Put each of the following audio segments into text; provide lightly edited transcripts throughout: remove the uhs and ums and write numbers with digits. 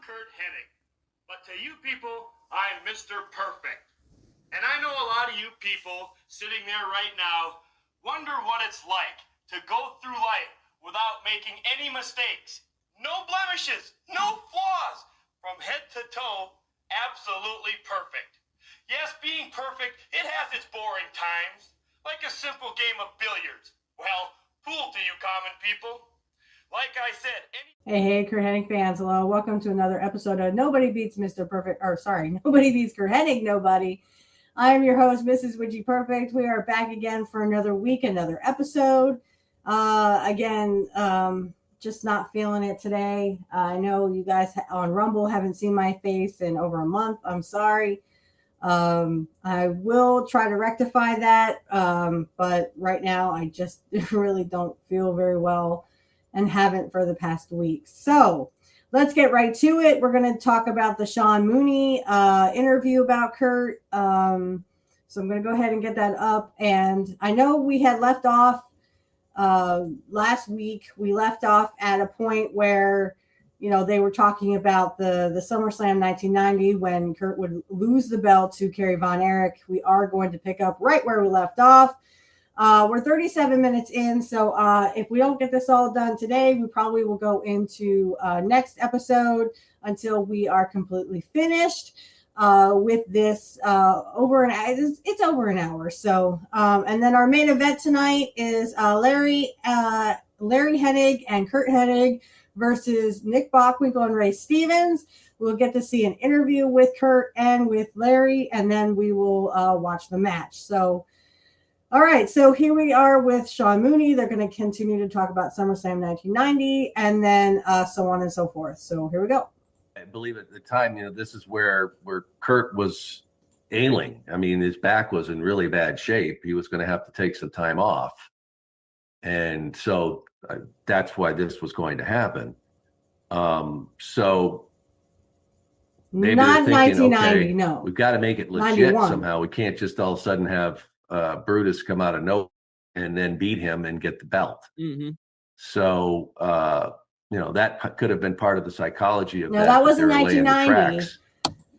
Curt Hennig, but to you people, I'm Mr. Perfect. And I know a lot of you people sitting there right now wonder what it's like to go through life without making any mistakes. No blemishes, no flaws, from head to toe, absolutely perfect. Yes, being perfect, it has its boring times, like a simple game of billiards. Well, fool to you common people. Like I said, Hey, Curt Hennig fans, hello. Welcome to another episode of Nobody Beats Mr. Perfect, Nobody Beats Curt Hennig, nobody. I am your host, Mrs. Widgie Perfect. We are back again for another week, another episode. Just not feeling it today. I know you guys on Rumble haven't seen my face in over a month. I'm sorry. I will try to rectify that, but right now I just really don't feel very well and haven't for the past week. So let's get right to it. We're going to talk about the Sean Mooney interview about Curt. So I'm going to go ahead and get that up. And I know we had left off last week. We left off at a point where, you know, they were talking about the SummerSlam 1990 when Curt would lose the belt to Kerry Von Erich. We are going to pick up right where we left off. We're 37 minutes in, so if we don't get this all done today, we probably will go into next episode until we are completely finished with this. It's over an hour. So, and then our main event tonight is Larry Hennig and Curt Hennig versus Nick Bockwinkel and Ray Stevens. We'll get to see an interview with Curt and with Larry, and then we will watch the match. So. All right, so here we are with Sean Mooney. They're going to continue to talk about SummerSlam 1990 and then so on and so forth. So here we go. I believe at the time, you know, this is where Curt was ailing. I mean, his back was in really bad shape. He was going to have to take some time off. And so that's why this was going to happen. So maybe not they're thinking, 1990, okay, no. we've got to make it legit 91. Somehow. We can't just all of a sudden have Brutus come out of nowhere and then beat him and get the belt. Mm-hmm. So, you know, that could have been part of the psychology of that. No, that wasn't 1990.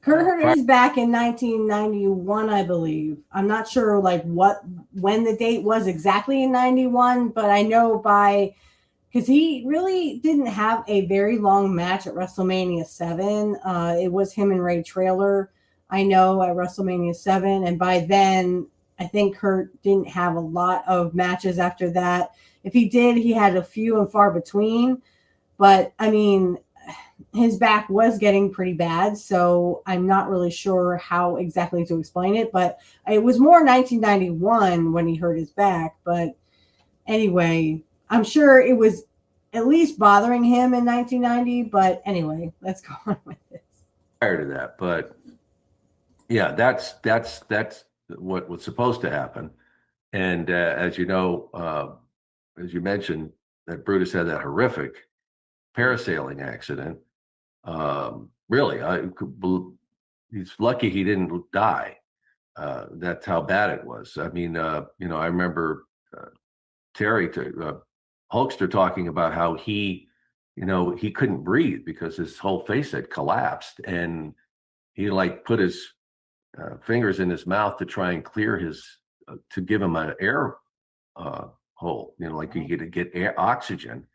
Curt hurt his back in 1991, I believe. I'm not sure like when the date was exactly in 91, but I know because he really didn't have a very long match at WrestleMania 7. It was him and Ray Traylor, I know, at WrestleMania 7. And by then, I think Curt didn't have a lot of matches after that. If he did, he had a few and far between. But, I mean, his back was getting pretty bad, so I'm not really sure how exactly to explain it. But it was more 1991 when he hurt his back. But anyway, I'm sure it was at least bothering him in 1990. But anyway, let's go on with this. Prior to that, but yeah, that's what was supposed to happen. And as you know, as you mentioned, that Brutus had that horrific parasailing accident. Really, he's lucky he didn't die. That's how bad it was. I mean, you know, I remember Terry Hulkster talking about how he couldn't breathe because his whole face had collapsed, and he like put his fingers in his mouth to try and clear to give him an air hole, you know, like you get air, oxygen.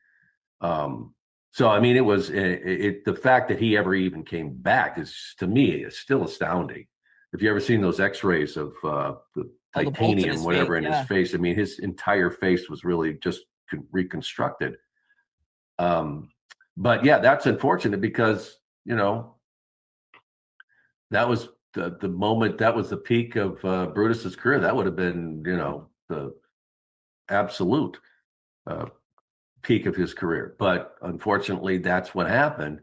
So, I mean, it was the fact that he ever even came back is, to me, is still astounding. If you ever seen those x-rays of the titanium, whatever, in his face, I mean, his entire face was really just reconstructed. But yeah, that's unfortunate because, you know, that was the moment, that was the peak of Brutus's career. That would have been, you know, the absolute peak of his career. But unfortunately, that's what happened.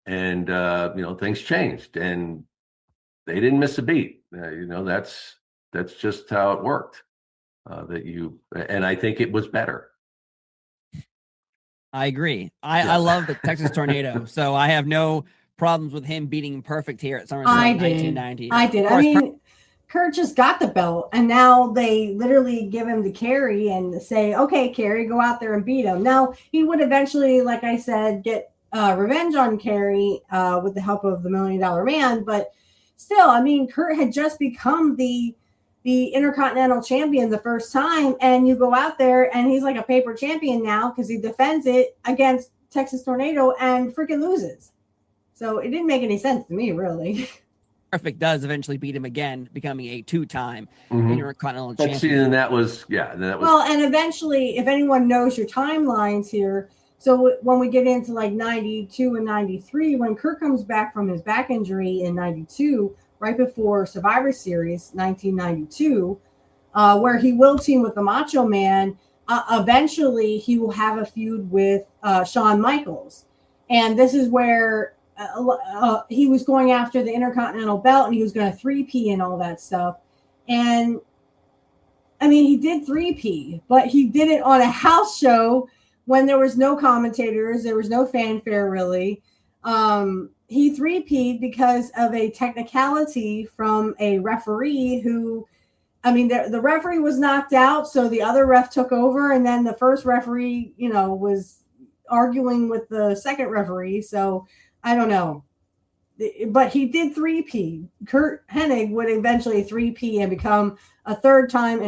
And, you know, things changed and they didn't miss a beat. You know, that's just how it worked. And I think it was better. I agree. I love the Texas Tornado. So I have no problems with him beating Perfect here at SummerSlam 1990. I did. I mean, Curt just got the belt, and now they literally give him to Kerry and say, okay, Kerry, go out there and beat him. Now, he would eventually, like I said, get revenge on Kerry with the help of the $1 Million Man. But still, I mean, Curt had just become the Intercontinental Champion the first time, and you go out there and he's like a paper champion now because he defends it against Texas Tornado and freaking loses. So it didn't make any sense to me, really. Perfect does eventually beat him again, becoming a 2-time Intercontinental Champion. See, and that was, yeah. And that was, well, and eventually, if anyone knows your timelines here, so when we get into like 92 and 93, when Curt comes back from his back injury in 92, right before Survivor Series 1992, where he will team with the Macho Man, eventually he will have a feud with Shawn Michaels. And this is where he was going after the Intercontinental belt, and he was going to 3P and all that stuff. And I mean, he did 3P, but he did it on a house show when there was no commentators. There was no fanfare, really. He 3P'd because of a technicality from a referee who, I mean, the referee was knocked out, so the other ref took over, and then the first referee, was arguing with the second referee. So I don't know. But he did 3P. Curt Hennig would eventually 3P and become a third-time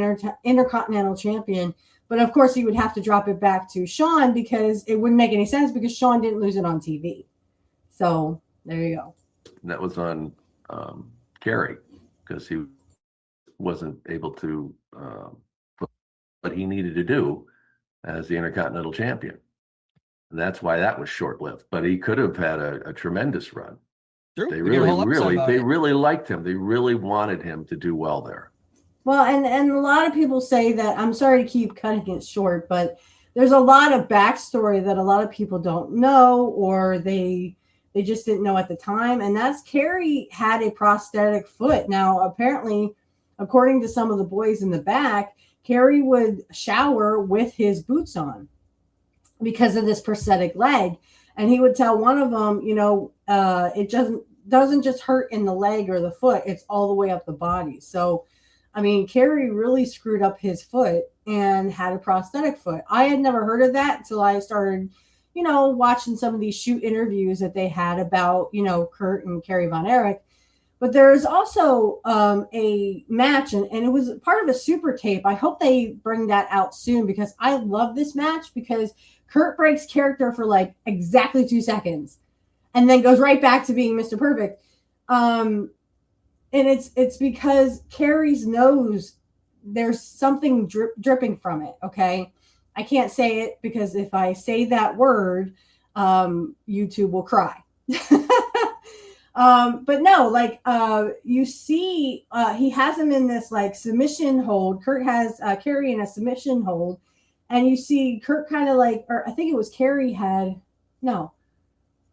Intercontinental Champion. But, of course, he would have to drop it back to Shawn because it wouldn't make any sense because Shawn didn't lose it on TV. So there you go. That was on Kerry because he wasn't able to put what he needed to do as the Intercontinental Champion. And that's why that was short-lived. But he could have had a tremendous run. True. They really liked him. They really wanted him to do well there. Well, and a lot of people say that, I'm sorry to keep cutting it short, but there's a lot of backstory that a lot of people don't know, or they just didn't know at the time. And that's Kerry had a prosthetic foot. Now, apparently, according to some of the boys in the back, Kerry would shower with his boots on because of this prosthetic leg. And he would tell one of them, it doesn't just hurt in the leg or the foot. It's all the way up the body. So, I mean, Kerry really screwed up his foot and had a prosthetic foot. I had never heard of that until I started, watching some of these shoot interviews that they had about, Curt and Kerry Von Erich. But there's also a match, and it was part of a super tape. I hope they bring that out soon because I love this match because Curt breaks character for like exactly 2 seconds and then goes right back to being Mr. Perfect. And it's because Kerry's nose, there's something dripping from it. Okay. I can't say it because if I say that word, YouTube will cry. But no, you see, he has him in this like submission hold. Curt has Kerry in a submission hold, and you see Curt kind of like, or I think it was Kerry I'm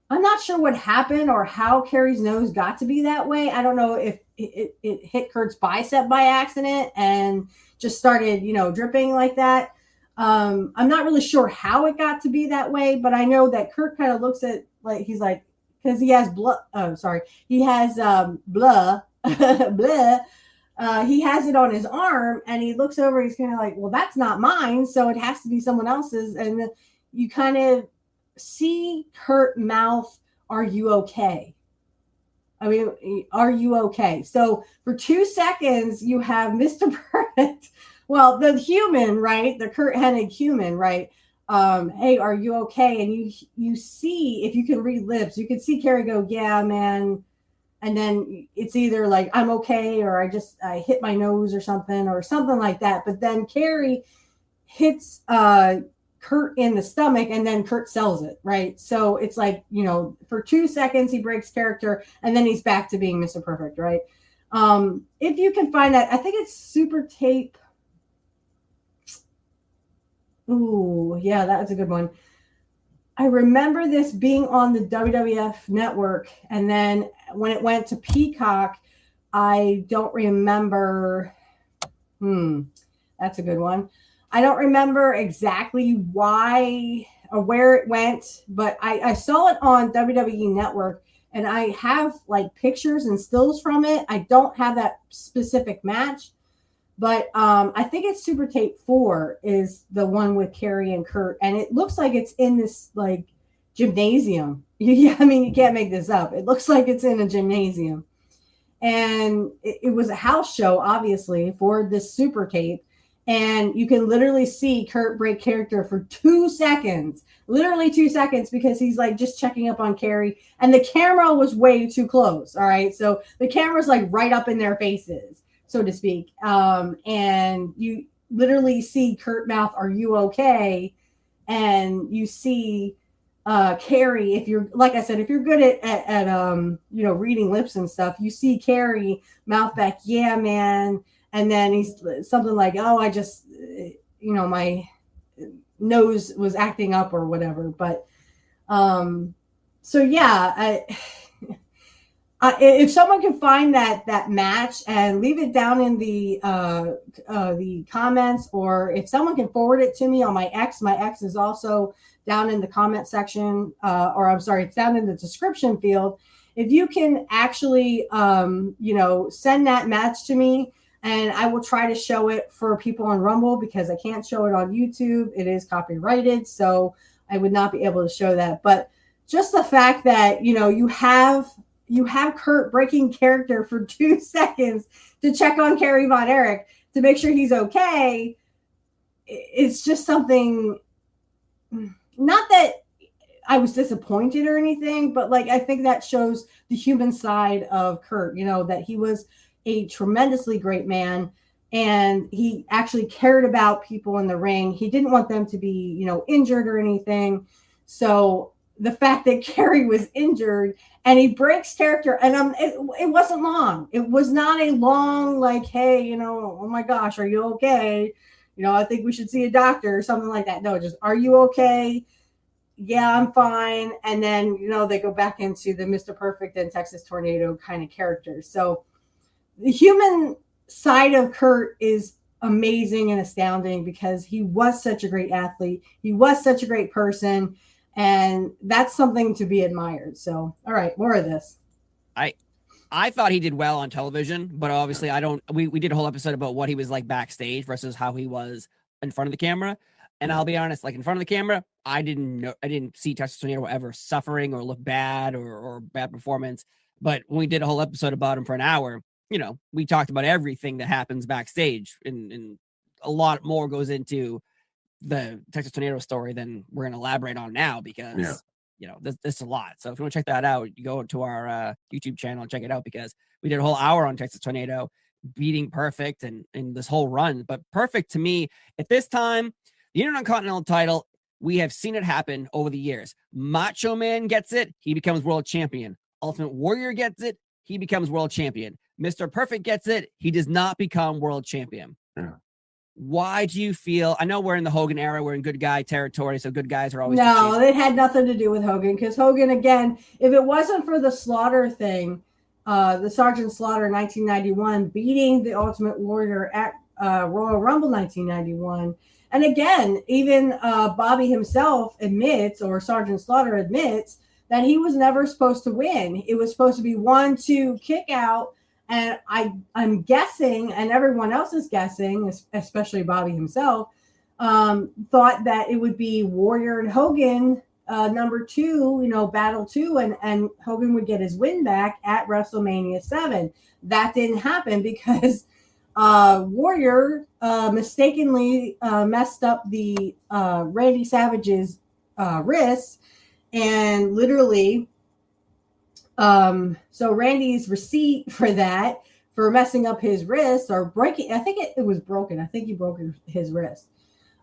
not sure what happened or how Kerry's nose got to be that way. I don't know if it hit Curt's bicep by accident and just started, dripping like that. I'm not really sure how it got to be that way, but I know that Curt kind of looks at like, he's like, because he has blood. Oh, sorry. He has blah. He has it on his arm, and he looks over. He's kind of like, well, that's not mine, so it has to be someone else's. And you kind of see Curt mouth, "Are you okay?" I mean, are you okay? So for 2 seconds, you have Mr. Perfect. Well, the human, right? The Curt Hennig human, right? Hey, are you okay? And you see, if you can read lips, you can see Kerry go, yeah, man. And then it's either like, I'm okay, or I hit my nose or something like that. But then Kerry hits Curt in the stomach, and then Curt sells it, right? So it's like, for 2 seconds, he breaks character, and then he's back to being Mr. Perfect, right? If you can find that, I think it's Super Tape. Ooh, yeah, that's a good one. I remember this being on the WWF network, and then when it went to Peacock, I don't remember. That's a good one. I don't remember exactly why or where it went, but I saw it on WWE Network, and I have like pictures and stills from it. I don't have that specific match. But I think it's Super Tape 4 is the one with Kerry and Curt. And it looks like it's in this like gymnasium. Yeah, I mean, you can't make this up. It looks like it's in a gymnasium. And it was a house show, obviously, for this super tape. And you can literally see Curt break character for 2 seconds, literally 2 seconds, because he's like just checking up on Carrie. And the camera was way too close. All right. So the camera's like right up in their faces, so to speak. And you literally see Curt mouth, "Are you okay?" And you see Carrie, if you're, like I said, if you're good at you know, reading lips and stuff, you see Carrie mouth back, "Yeah, man." And then he's something like, "Oh, I just, you know, my nose was acting up," or whatever. But so yeah, if someone can find that match and leave it down in the comments, or if someone can forward it to me on my X is also down in the comment section, or I'm sorry, it's down in the description field. If you can actually, you know, send that match to me, and I will try to show it for people on Rumble, because I can't show it on YouTube. It is copyrighted, so I would not be able to show that. But just the fact that, you know, you have Curt breaking character for 2 seconds to check on Carrie Von Erich to make sure he's okay. It's just something, not that I was disappointed or anything, but like, I think that shows the human side of Curt, you know, that he was a tremendously great man, and he actually cared about people in the ring. He didn't want them to be, you know, injured or anything. So the fact that Carrie was injured and he breaks character, and it wasn't long. It was not a long, like, "Hey, you know, oh my gosh, are you okay? You know, I think we should see a doctor," or something like that. No, just, "Are you okay?" "Yeah, I'm fine." And then, you know, they go back into the Mr. Perfect and Texas Tornado kind of characters. So the human side of Curt is amazing and astounding, because he was such a great athlete. He was such a great person. And that's something to be admired. So, all right, more of this. I thought he did well on television, but obviously we did a whole episode about what he was like backstage versus how he was in front of the camera. And I'll be honest, like in front of the camera, I didn't see Texas Tornado ever suffering or look bad or bad performance. But when we did a whole episode about him for an hour, you know, we talked about everything that happens backstage, and a lot more goes into the Texas Tornado story than we're going to elaborate on now, because you know, this is a lot. So if you want to check that out, you go to our YouTube channel and check it out, because we did a whole hour on Texas Tornado beating Perfect and this whole run. But Perfect, to me, at this time, the Intercontinental title, we have seen it happen over the years. Macho Man gets it, he becomes world champion. Ultimate Warrior gets it, he becomes world champion. Mr. Perfect gets it, he does not become world champion. Yeah. Why do you feel, I know we're in the Hogan era, we're in good guy territory, so good guys are always... No, it had nothing to do with Hogan, because Hogan, again, if it wasn't for the Slaughter thing, the Sergeant Slaughter 1991 beating the Ultimate Warrior at Royal Rumble 1991, and again, even Bobby himself admits, or Sergeant Slaughter admits, that he was never supposed to win. It was supposed to be 1-2 kick out. And I'm guessing, and everyone else is guessing, especially Bobby himself, thought that it would be Warrior and Hogan number 2, you know, battle 2, and Hogan would get his win back at WrestleMania 7. That didn't happen because Warrior mistakenly messed up the Randy Savage's wrist, and literally... so Randy's receipt for that, for messing up his wrist or breaking, I think it was broken. I think he broke his wrist.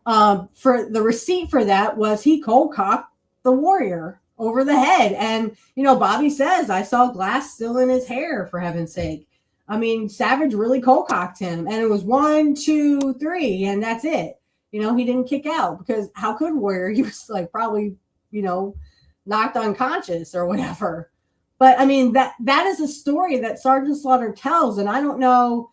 For the receipt for that was he cold cocked the Warrior over the head. And, you know, Bobby says, "I saw glass still in his hair, for heaven's sake." I mean, Savage really cold cocked him, and it was 1, 2, 3, and that's it. You know, he didn't kick out, because how could Warrior? He was like probably, you know, knocked unconscious or whatever. But I mean, that is a story that Sergeant Slaughter tells. And I don't know,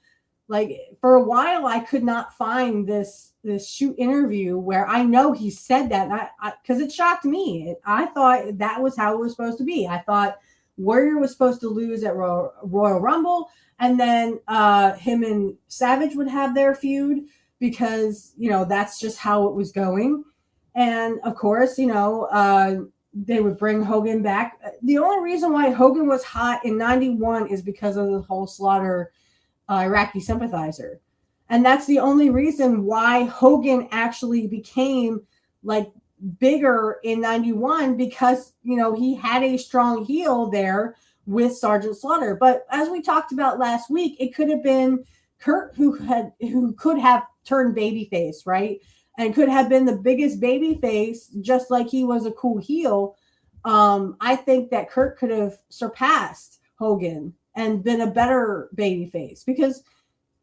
like, for a while, I could not find this shoot interview where I know he said that. And because it shocked me. I thought that was how it was supposed to be. I thought Warrior was supposed to lose at Royal Rumble, and then him and Savage would have their feud, because, you know, that's just how it was going. And of course, you know, they would bring Hogan back. The only reason why Hogan was hot in 91 is because of the whole Slaughter Iraqi sympathizer. And that's the only reason why Hogan actually became like bigger in 91, because, you know, he had a strong heel there with Sergeant Slaughter. But as we talked about last week, it could have been Curt who could have turned babyface, right? And could have been the biggest babyface, just like he was a cool heel. I think that Curt could have surpassed Hogan and been a better babyface, because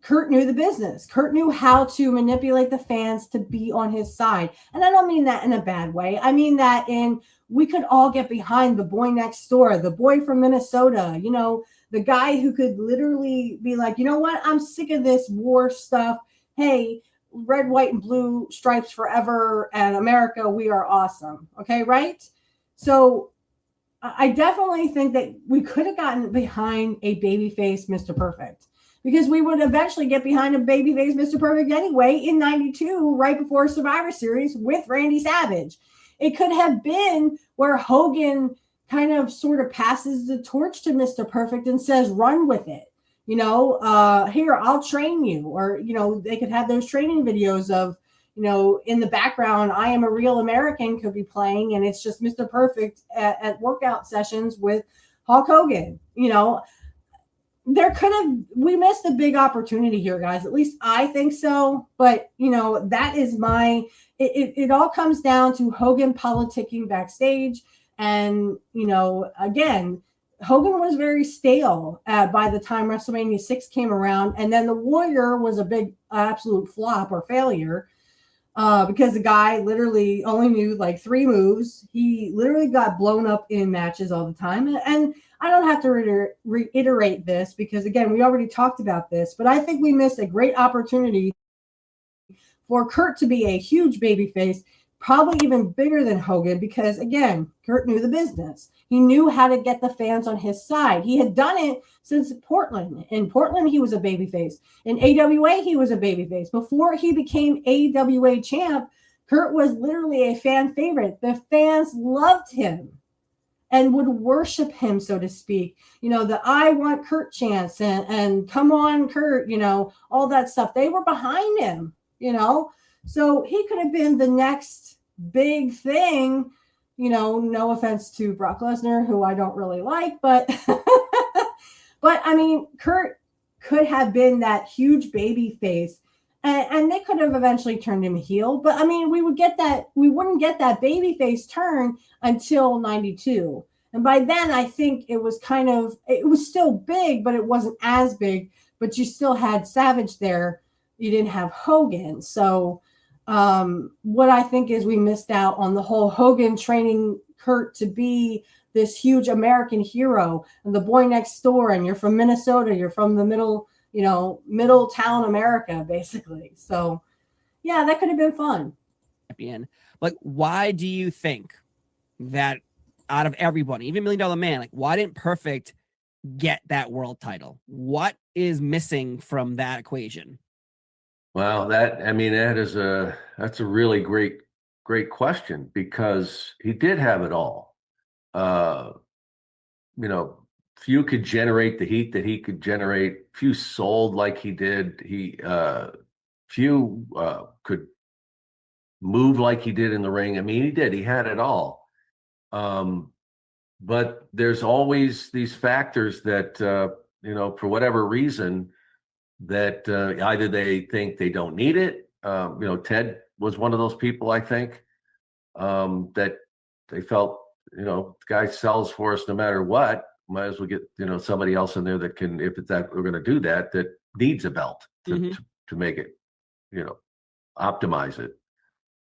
Curt knew the business. Curt knew how to manipulate the fans to be on his side. And I don't mean that in a bad way. I mean that in, we could all get behind the boy next door, the boy from Minnesota, you know, the guy who could literally be like, you know what? I'm sick of this war stuff. Hey, red, white, and blue stripes forever. And America, we are awesome. Okay, right? So I definitely think that we could have gotten behind a babyface Mr. Perfect, because we would eventually get behind a babyface Mr. Perfect anyway in 92, right before Survivor Series with Randy Savage. It could have been where Hogan kind of sort of passes the torch to Mr. Perfect and says, run with it. You know, here, I'll train you. Or, you know, they could have those training videos of, you know, in the background, I Am a Real American could be playing, and it's just Mr. Perfect at workout sessions with Hulk Hogan. You know, we missed a big opportunity here, guys. At least I think so. But, you know, that is it all comes down to Hogan politicking backstage. And, you know, again, Hogan was very stale by the time WrestleMania 6 came around. And then the Warrior was a big absolute flop or failure because the guy literally only knew like 3 moves. He literally got blown up in matches all the time. And I don't have to reiterate this because, again, we already talked about this. But I think we missed a great opportunity for Curt to be a huge babyface, probably even bigger than Hogan, because, again, Curt knew the business. He knew how to get the fans on his side. He had done it since Portland. In Portland, he was a babyface. In AWA, he was a babyface. Before he became AWA champ, Curt was literally a fan favorite. The fans loved him and would worship him, so to speak. You know, the I Want Curt chants and come on, Curt, you know, all that stuff. They were behind him, you know. So he could have been the next big thing, you know, no offense to Brock Lesnar, who I don't really like, but but I mean, Curt could have been that huge baby face, and they could have eventually turned him heel. But I mean, we wouldn't get that baby face turn until 92. And by then I think it was still big, but it wasn't as big, but you still had Savage there. You didn't have Hogan. So what I think is we missed out on the whole Hogan training Curt to be this huge American hero and the boy next door, and you're from Minnesota, you're from the middle town America, basically. So yeah, that could have been fun. Like, why do you think that out of everybody, even $1 Million Man, like, why didn't Perfect get that world title? What is missing from that equation? Well, that's a really great question, because he did have it all. You know, few could generate the heat that he could generate. Few sold like he did. Few could move like he did in the ring. I mean, he did. He had it all. But there's always these factors that you know, for whatever reason, that either they think they don't need it. You know, Ted was one of those people, I think, that they felt, you know, the guy sells for us no matter what. Might as well get, you know, somebody else in there that can, if it's that we're going to do that needs a belt to make it, you know, optimize it.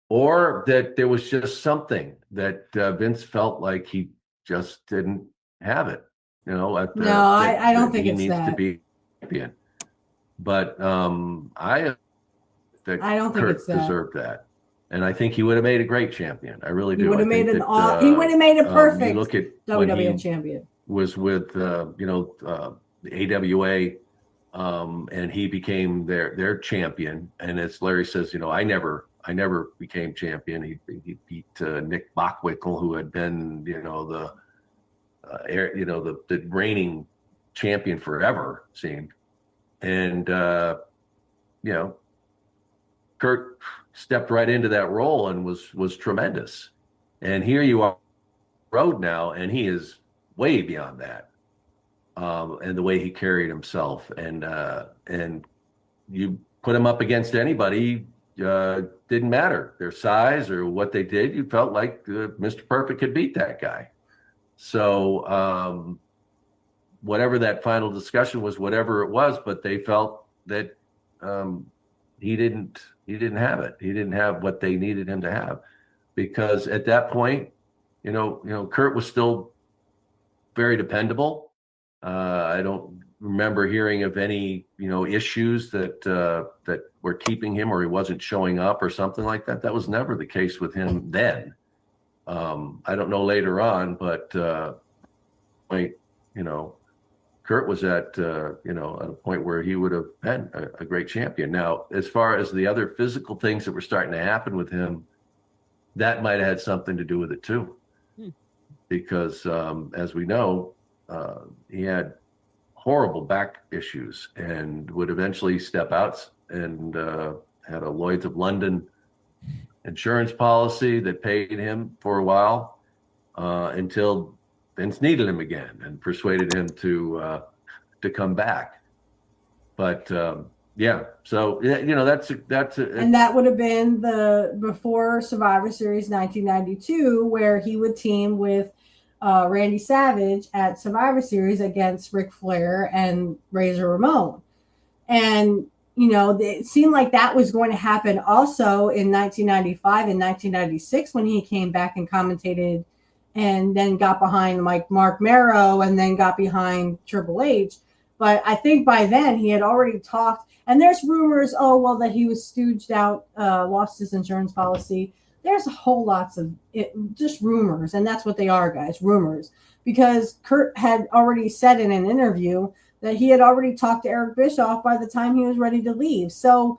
Or that there was just something that Vince felt like he just didn't have it, you know. I don't think he it's needs that. to be champion. But I don't think Curt it's that. deserved that, and I think he would have made a great champion. I really do. He would have made he would have made a perfect you look at WWE champion. Was with you know, the AWA, and he became their champion. And as Larry says, you know, I never I never became champion. He beat Nick Bockwinkel, who had been, the reigning champion forever, seemed. And, Curt stepped right into that role and was tremendous. And here you are, road now, and he is way beyond that. And the way he carried himself, and you put him up against anybody, didn't matter their size or what they did. You felt like Mr. Perfect could beat that guy. So whatever that final discussion was, whatever it was, but they felt that he didn't have it. He didn't have what they needed him to have, because at that point, Curt was still very dependable. I don't remember hearing of any, issues that were keeping him, or he wasn't showing up or something like that. That was never the case with him then. I don't know later on, but Curt was at a point where he would have been a great champion. Now, as far as the other physical things that were starting to happen with him, that might have had something to do with it too, because as we know, he had horrible back issues and would eventually step out and had a Lloyd's of London insurance policy that paid him for a while until Vince needed him again and persuaded him to come back. But so that's and that would have been before Survivor Series 1992, where he would team with Randy Savage at Survivor Series against Ric Flair and Razor Ramon. And, it seemed like that was going to happen also in 1995 and 1996 when he came back and commentated and then got behind like Mark Marrow and then got behind Triple H. But I think by then he had already talked, and there's rumors, that he was stooged out, lost his insurance policy. There's a whole lots of just rumors, and that's what they are, guys, rumors. Because Curt had already said in an interview that he had already talked to Eric Bischoff by the time he was ready to leave. So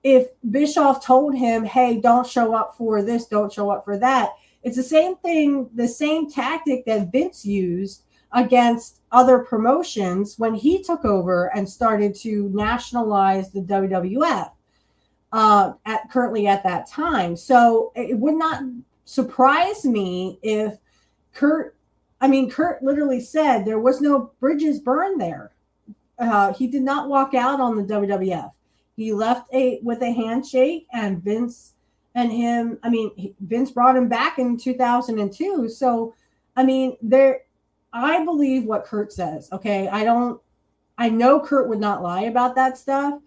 if Bischoff told him, hey, don't show up for this, don't show up for that, it's the same thing, the same tactic that Vince used against other promotions when he took over and started to nationalize the WWF. Currently at that time. So it would not surprise me if Curt literally said there was no bridges burned there. He did not walk out on the WWF. He left with a handshake, and Vince and him, Vince brought him back in 2002. So, I believe what Curt says. Okay. I know Curt would not lie about that stuff.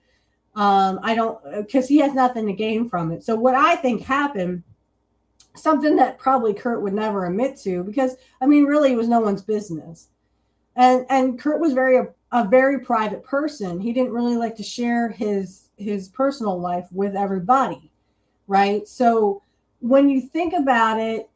Because he has nothing to gain from it. So what I think happened, something that probably Curt would never admit to, because really it was no one's business. And Curt was a very private person. He didn't really like to share his personal life with everybody. Right. So when you think about it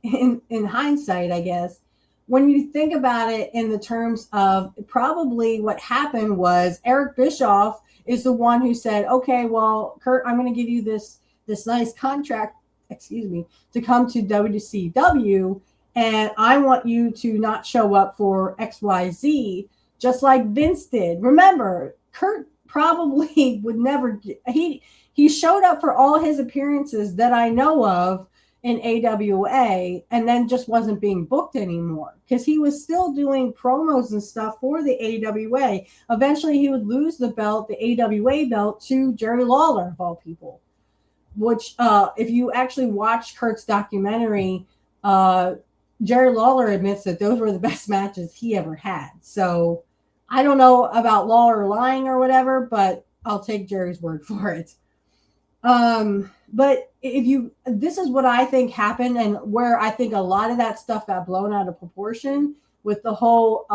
in hindsight, I guess, when you think about it in the terms of probably what happened was Eric Bischoff is the one who said, okay, well, Curt, I'm going to give you this nice contract, to come to WCW, and I want you to not show up for XYZ, just like Vince did. Remember, Curt probably would never, he showed up for all his appearances that I know of in AWA, and then just wasn't being booked anymore because he was still doing promos and stuff for the AWA. Eventually he would lose the belt, the AWA belt, to Jerry Lawler, of all people, which if you actually watch Curt's documentary, Jerry Lawler admits that those were the best matches he ever had. So I don't know about Lawler lying or whatever, but I'll take Jerry's word for it. But this is what I think happened, and where I think a lot of that stuff got blown out of proportion with the whole,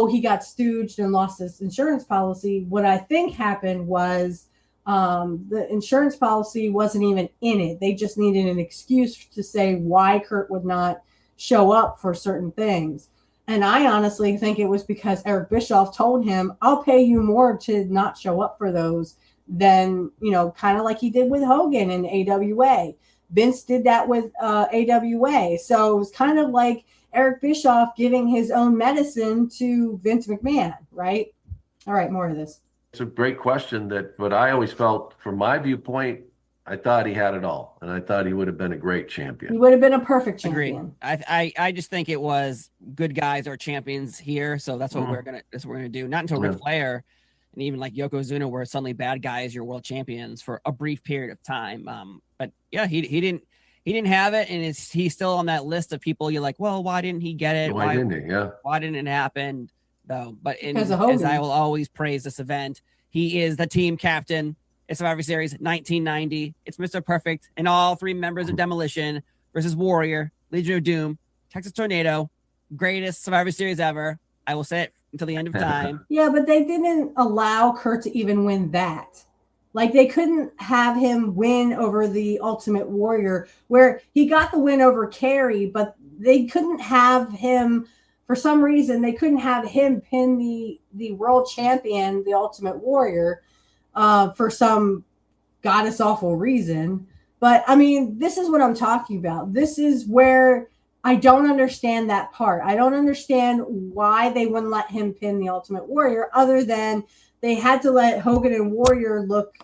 he got stooged and lost his insurance policy. What I think happened was the insurance policy wasn't even in it. They just needed an excuse to say why Curt would not show up for certain things. And I honestly think it was because Eric Bischoff told him, I'll pay you more to not show up for those than, kind of like he did with Hogan and AWA. Vince did that with AWA. So it was kind of like Eric Bischoff giving his own medicine to Vince McMahon, right? All right, more of this. It's a great question but I always felt, from my viewpoint, I thought he had it all, and I thought he would have been a great champion. He would have been a perfect champion. Agreed. I just think it was good guys are champions here, so that's what we're gonna do. Not until Ric Flair and even like Yokozuna, where suddenly bad guys are world champions for a brief period of time. But yeah, he didn't have it, and he's still on that list of people. You're like, well, why didn't he get it? Why didn't he? Yeah. Why didn't it happen? Though, but as I will always praise this event, he is the team captain. It's Survivor Series 1990. It's Mr. Perfect and all three members of Demolition versus Warrior, Legion of Doom, Texas Tornado, greatest Survivor Series ever. I will say it until the end of time. Yeah, but they didn't allow Curt to even win that. Like, they couldn't have him win over the Ultimate Warrior, where he got the win over Kerry, but they couldn't have him, for some reason, they couldn't have him pin the world champion, the Ultimate Warrior, for some goddess awful reason. But I mean, this is what I'm talking about. This is where I don't understand that part. I don't understand why they wouldn't let him pin the Ultimate Warrior, other than they had to let Hogan and Warrior look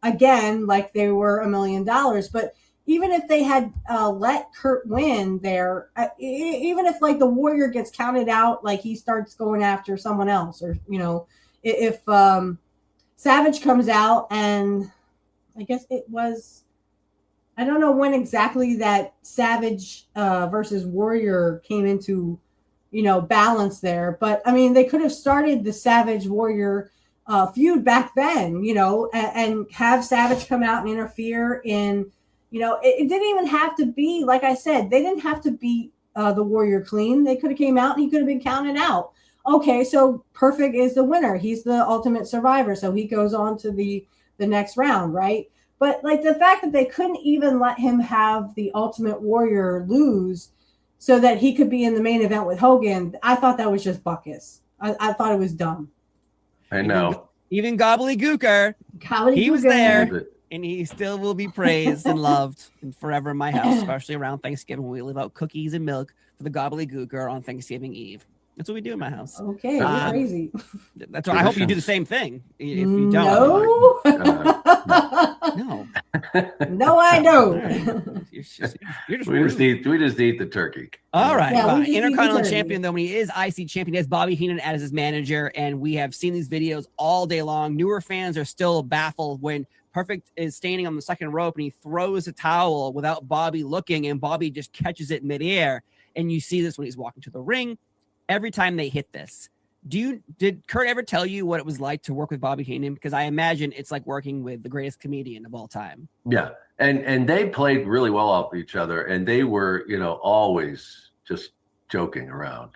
again like they were $1 million. But even if they had let Curt win there, even if like the Warrior gets counted out, like he starts going after someone else, or if Savage comes out, and I guess it was, I don't know when exactly that Savage versus Warrior came into, balance there. But I mean, they could have started the Savage Warrior feud back then, and have Savage come out and interfere in, it didn't even have to be, like I said, they didn't have to beat the Warrior clean. They could have came out and he could have been counted out. Okay, so Perfect is the winner. He's the ultimate survivor. So he goes on to the next round, right? But like the fact that they couldn't even let him have the Ultimate Warrior lose so that he could be in the main event with Hogan, I thought that was just buckus. I thought it was dumb. I know. Even Gobbledygooker, he was there, and he still will be praised and loved and forever in my house, especially around Thanksgiving when we leave out cookies and milk for the Gobbledygooker on Thanksgiving Eve. That's what we do in my house. Okay, you're crazy. That's why I hope you do the same thing. If you don't, no, no, I don't. Right. You're just we just eat the turkey. All right, yeah, Intercontinental Champion though, when he is IC champion, he has Bobby Heenan as his manager, and we have seen these videos all day long. Newer fans are still baffled when Perfect is standing on the second rope and he throws a towel without Bobby looking, and Bobby just catches it midair. And you see this when he's walking to the ring. Every time they hit this, did Curt ever tell you what it was like to work with Bobby Heenan? Because I imagine it's like working with the greatest comedian of all time. Yeah, and they played really well off each other, and they were always just joking around.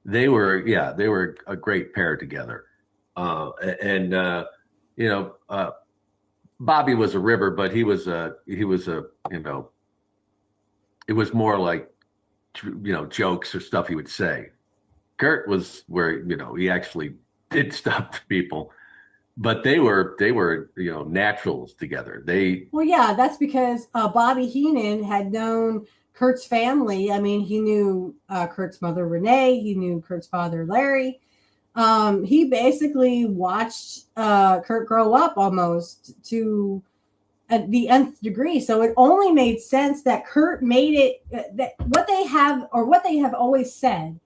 They were a great pair together. Bobby was a ribber, but he was a it was more like jokes or stuff he would say. Curt was where he actually did stuff to people, but they were naturals together. That's because Bobby Heenan had known Curt's family. I mean, he knew Curt's mother Renee, he knew Curt's father Larry. He basically watched Curt grow up almost to the nth degree. So it only made sense that Curt made it, that what they have always said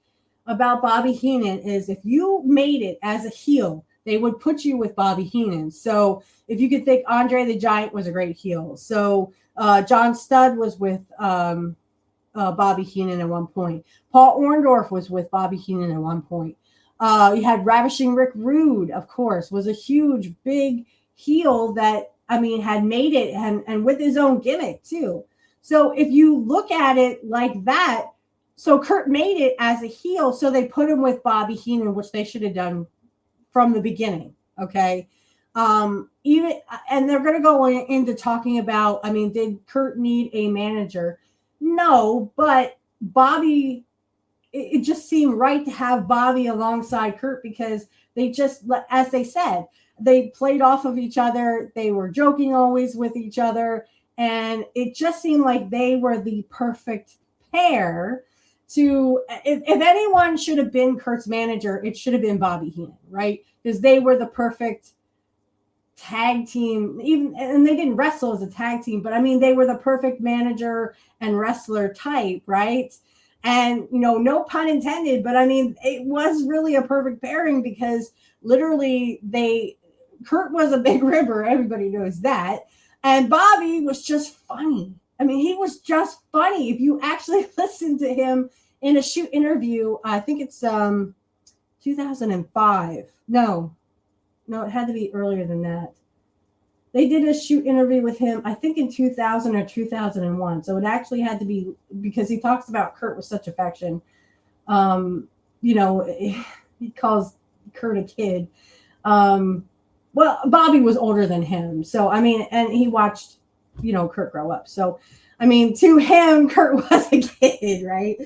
about Bobby Heenan is if you made it as a heel, they would put you with Bobby Heenan. So if you could think, Andre the Giant was a great heel. So John Studd was with Bobby Heenan at one point. Paul Orndorff was with Bobby Heenan at one point. You had Ravishing Rick Rude, of course, was a huge, big heel that, had made it and with his own gimmick too. So if you look at it like that, so Curt made it as a heel, so they put him with Bobby Heenan, which they should have done from the beginning. Okay. And they're going to go into talking about, did Curt need a manager? No, but Bobby, it just seemed right to have Bobby alongside Curt because they just, as they said, they played off of each other. They were joking always with each other. And it just seemed like they were the perfect pair to, if anyone should have been Curt's manager, it should have been Bobby Heenan, right? Because they were the perfect tag team, even, and they didn't wrestle as a tag team, but I mean, they were the perfect manager and wrestler type, right? And, you know, no pun intended, but I mean, it was really a perfect pairing because literally Curt was a big ribber. Everybody knows that. And Bobby was just funny. I mean, he was just funny. If you actually listen to him in a shoot interview, I think it's 2005. No, it had to be earlier than that. They did a shoot interview with him, I think in 2000 or 2001. So it actually had to be, because he talks about Curt with such affection. You know, he calls Curt a kid. Well, Bobby was older than him. So, I mean, and he watched, you know, Curt grow up. So, I mean, to him, Curt was a kid, right?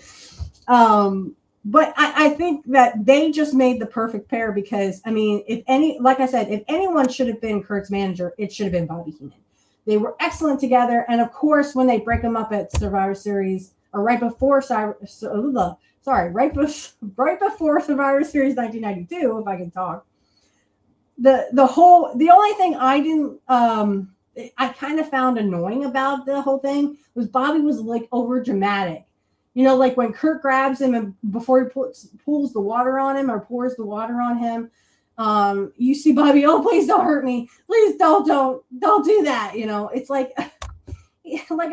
But I think that they just made the perfect pair because, I mean, like I said, if anyone should have been Curt's manager, it should have been Bobby Heenan. They were excellent together. And of course, when they break them up at Survivor Series, or right before Survivor Series 1992, if I can talk, the only thing I didn't, I kind of found annoying about the whole thing was Bobby was like over dramatic. You know, like when Curt grabs him and before he pulls the water on him or pours the water on him, you see Bobby, oh, please don't hurt me. Please don't do that. You know, it's like a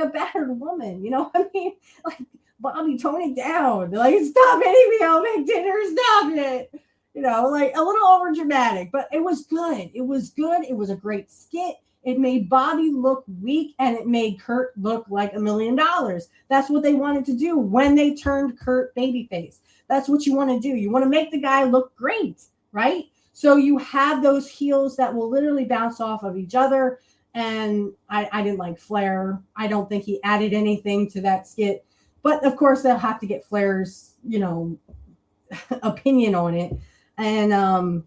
battered woman, you know what I mean? Like, Bobby, tone it down. Like, stop hitting me, I'll make dinner, stop it. You know, like a little over dramatic, but it was good. It was good. It was a great skit. It made Bobby look weak and it made Curt look like $1 million. That's what they wanted to do when they turned Curt babyface. That's what you want to do. You want to make the guy look great, right? So you have those heels that will literally bounce off of each other. And I didn't like Flair. I don't think he added anything to that skit. But of course, they'll have to get Flair's, you know, opinion on it. And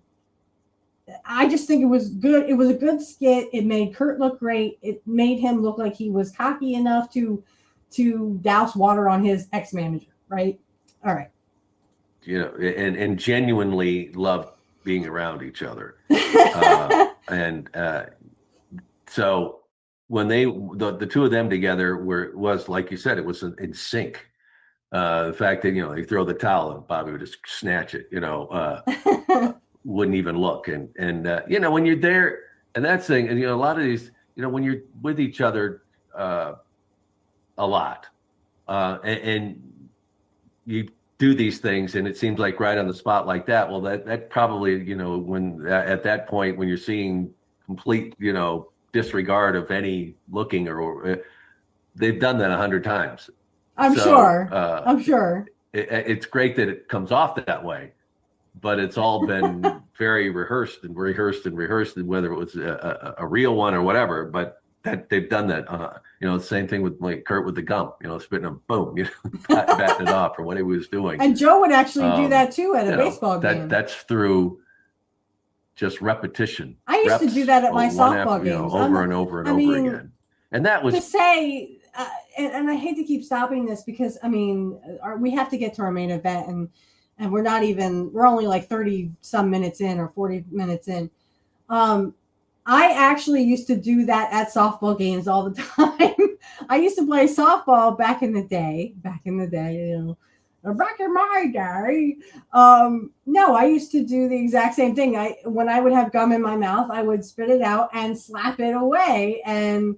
I just think it was good. It was a good skit. It made Curt look great. It made him look like he was cocky enough to douse water on his ex-manager, right? All right. You know, and genuinely loved being around each other. So when the two of them together was like you said, it was in sync. The fact that, you know, they throw the towel and Bobby would just snatch it, you know, wouldn't even look. And you know, when you're there and that's thing, and, you know, a lot of these, you know, when you're with each other a lot and you do these things and it seems like right on the spot like that, well, that probably, you know, when at that point, when you're seeing complete, you know, disregard of any looking or they've done that 100 times. I'm sure. It's great that it comes off that way, but it's all been very rehearsed, and whether it was a real one or whatever. But that they've done that. You know, the same thing with like Curt with the gum. You know, spitting a boom, you know, batting it off or what he was doing. And Joe would actually do that too at a baseball game. That's through just repetition. I used to do that at my softball games, you know, over and over again. And that was to say. And I hate to keep stopping this because, I mean, we have to get to our main event and we're only like 30 some minutes in or 40 minutes in. I actually used to do that at softball games all the time. I used to play softball back in the day, you know, back in my day. No, I used to do the exact same thing. When I would have gum in my mouth, I would spit it out and slap it away. And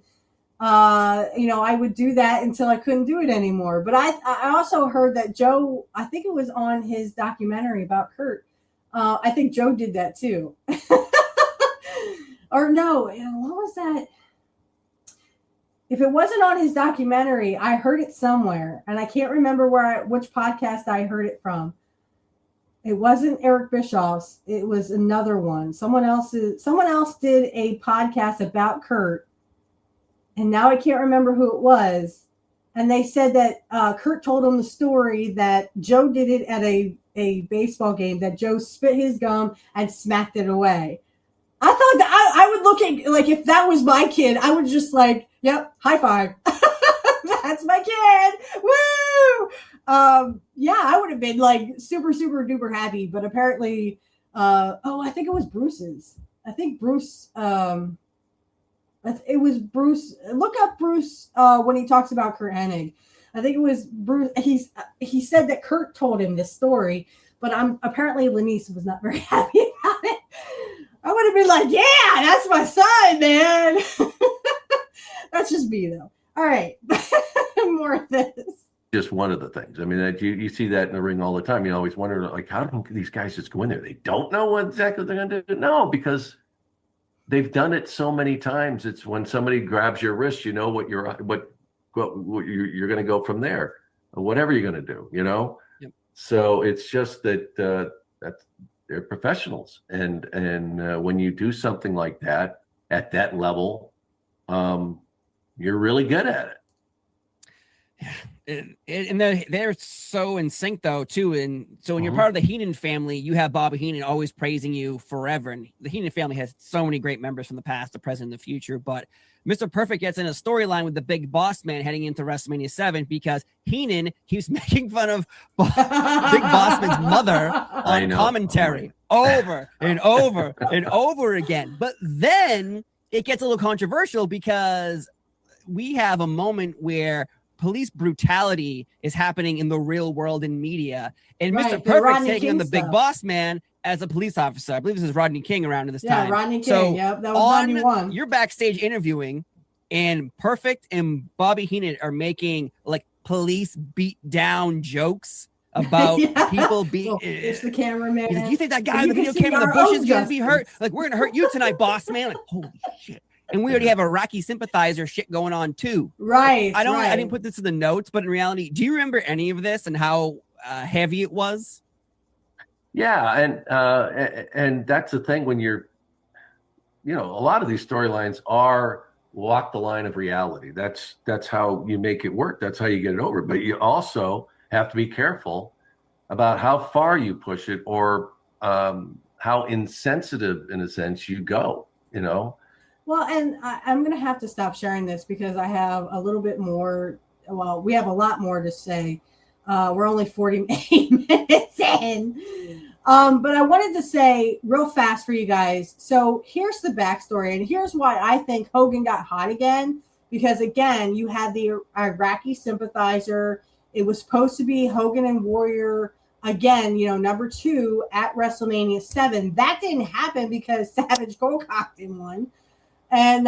you know, I would do that until I couldn't do it anymore. But I also heard that Joe, I think it was on his documentary about Curt. I think Joe did that too. Or no, what was that? If it wasn't on his documentary, I heard it somewhere, and I can't remember which podcast I heard it from. It wasn't Eric Bischoff's. It was another one. Someone else did a podcast about Curt. And now I can't remember who it was. And they said that Curt told him the story that Joe did it at a baseball game, that Joe spit his gum and smacked it away. I thought that I would look at, like, if that was my kid, I would just like, yep, high five. That's my kid. Woo! Yeah, I would have been like super, super duper happy. But apparently, I think it was Bruce's. I think Bruce, it was Bruce. Look up Bruce when he talks about Curt Hennig. I think it was Bruce. He said that Curt told him this story, but apparently Lenise was not very happy about it. I would have been like, yeah, that's my son, man. That's just me, though. All right. More of this. Just one of the things. I mean, you see that in the ring all the time. You always wonder, like, how do these guys just go in there? They don't know what exactly they're going to do. No, because they've done it so many times. It's when somebody grabs your wrist, you know what you're going to go from there, or whatever you're going to do. You know. Yep. So it's just that they're professionals, and when you do something like that at that level, you're really good at it. And they're so in sync though too. And so when you're part of the Heenan family, you have Bobby Heenan always praising you forever. And the Heenan family has so many great members from the past, the present, and the future. But Mr. Perfect gets in a storyline with the Big Boss Man heading into WrestleMania 7 because Heenan keeps making fun of Big Boss Man's mother on commentary over and over and over again. But then it gets a little controversial because we have a moment where police brutality is happening in the real world in media, and Mr. Perfect's taking on the Big Boss Man as a police officer. I believe this is Rodney King around this time. Yeah, Rodney King. So yep, that was 91. You're backstage interviewing, and Perfect and Bobby Heenan are making like police beat down jokes about people being. Well, it's the cameraman. Like, you think that guy in the video camera in the bushes is going to be hurt? Like, we're going to hurt you tonight, boss man. Like, holy shit. And we already have Iraqi sympathizer shit going on too. Right. I didn't put this in the notes, but in reality, do you remember any of this and how heavy it was? Yeah, and that's the thing when you're, a lot of these storylines are walk the line of reality. That's how you make it work. That's how you get it over. But you also have to be careful about how far you push it or how insensitive, in a sense, you go. Well, and I'm going to have to stop sharing this because I have a little bit more. Well, we have a lot more to say. We're only 48 minutes in. But I wanted to say real fast for you guys. So here's the backstory. And here's why I think Hogan got hot again. Because, again, you had the Iraqi sympathizer. It was supposed to be Hogan and Warrior again, number 2 at WrestleMania 7. That didn't happen because Savage Golcock didn't win. And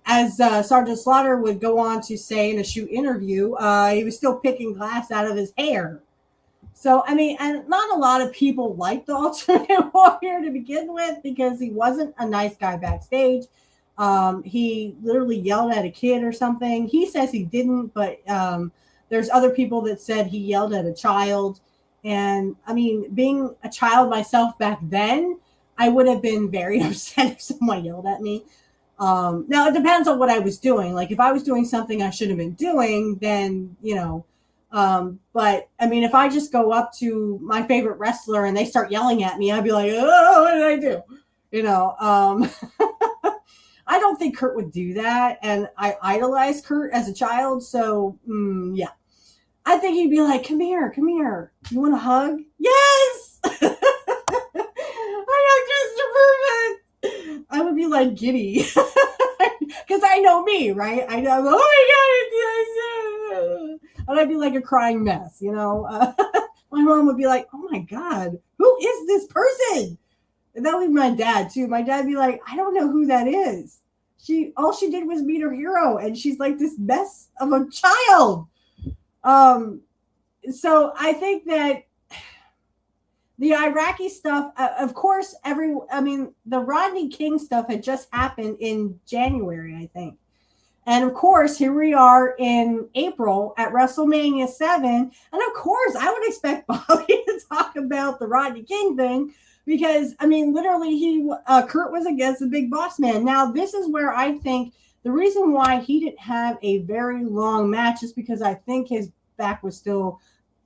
as Sergeant Slaughter would go on to say in a shoot interview, he was still picking glass out of his hair. So, I mean, and not a lot of people liked the Ultimate Warrior to begin with because he wasn't a nice guy backstage. He literally yelled at a kid or something. He says he didn't, but there's other people that said he yelled at a child. And, I mean, being a child myself back then, I would have been very upset if someone yelled at me. Now it depends on what I was doing. Like if I was doing something I shouldn't have been doing, then, but I mean, if I just go up to my favorite wrestler and they start yelling at me, I'd be like, oh, what did I do? I don't think Curt would do that. And I idolized Curt as a child. So yeah, I think he'd be like, come here. You want a hug? Yes. I would be like giddy because I know me, right? I know, oh my God. And I'd be like a crying mess, My mom would be like, oh my God, who is this person? And that would be my dad too. My dad would be like, I don't know who that is. All she did was meet her hero. And she's like this mess of a child. So I think that the Iraqi stuff, of course, the Rodney King stuff had just happened in January, I think. And of course, here we are in April at WrestleMania 7. And of course, I would expect Bobby to talk about the Rodney King thing because, I mean, literally, Curt was against the Big Boss Man. Now, this is where I think the reason why he didn't have a very long match is because I think his back was still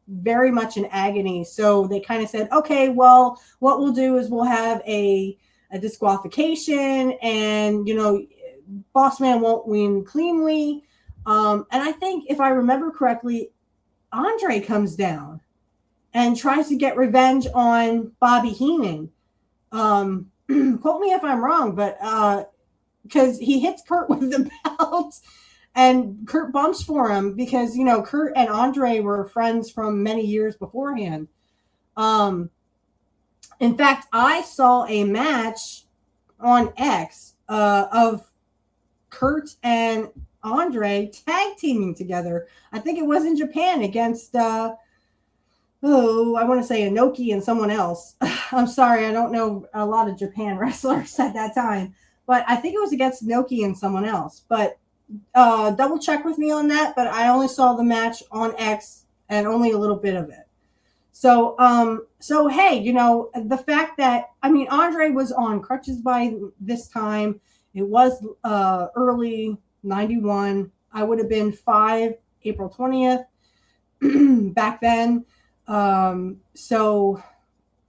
very much in agony. So they kind of said, okay, well, what we'll do is we'll have a a disqualification, and Boss Man won't win cleanly. And I think if I remember correctly, Andre comes down and tries to get revenge on Bobby Heenan. Quote me if I'm wrong, but because he hits Curt with the belt and Curt bumps for him because, Curt and Andre were friends from many years beforehand. In fact, I saw a match on X of Curt and Andre tag teaming together. I think it was in Japan against I want to say Inoki and someone else. I'm sorry, I don't know a lot of Japan wrestlers at that time, but I think it was against Inoki and someone else. But double check with me on that. But I only saw the match on X and only a little bit of it. So hey, the fact that Andre was on crutches by this time. It was early 91. I would have been 5, April 20th back then. So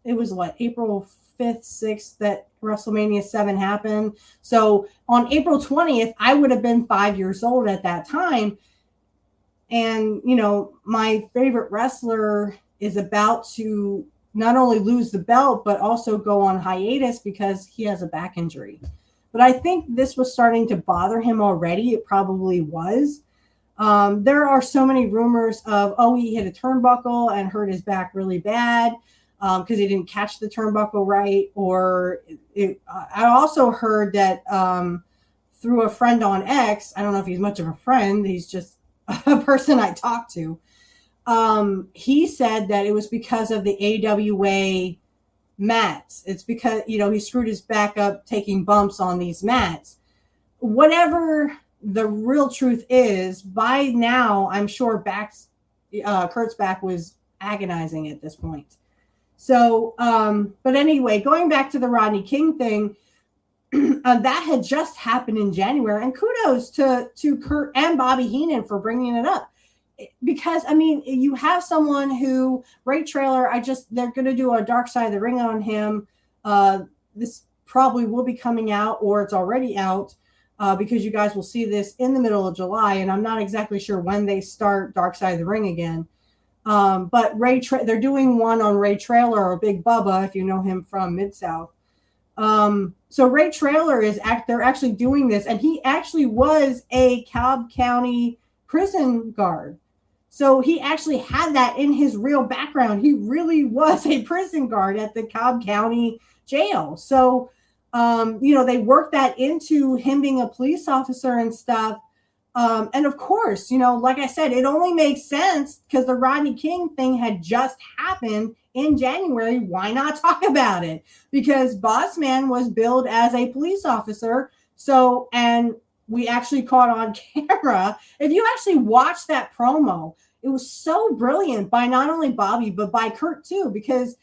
it was April 5th, 6th that WrestleMania 7 happened. So on April 20th, I would have been 5 years old at that time. And, my favorite wrestler is about to not only lose the belt, but also go on hiatus because he has a back injury. But I think this was starting to bother him already. It probably was. There are so many rumors of, he hit a turnbuckle and hurt his back really bad because he didn't catch the turnbuckle right. Or I also heard that through a friend on X, I don't know if he's much of a friend, he's just a person I talked to. He said that it was because of the AWA mats. It's because, he screwed his back up taking bumps on these mats. Whatever the real truth is, by now, I'm sure Curt's back was agonizing at this point. So, but anyway, going back to the Rodney King thing, that had just happened in January, and kudos to Curt and Bobby Heenan for bringing it up. Because you have someone who Ray Traylor, they're going to do a Dark Side of the Ring on him. This probably will be coming out, or it's already out, because you guys will see this in the middle of July, and I'm not exactly sure when they start Dark Side of the Ring again. But they're doing one on Ray Traylor or Big Bubba, if you know him from Mid-South. So Ray Traylor they're actually doing this, and he actually was a Cobb County prison guard. So he actually had that in his real background. He really was a prison guard at the Cobb County jail. So, they worked that into him being a police officer and stuff. And of course, like I said, it only makes sense because the Rodney King thing had just happened in January. Why not talk about it? Because Boss Man was billed as a police officer. So, and we actually caught on camera. If you actually watch that promo, it was so brilliant by not only Bobby, but by Curt too, because,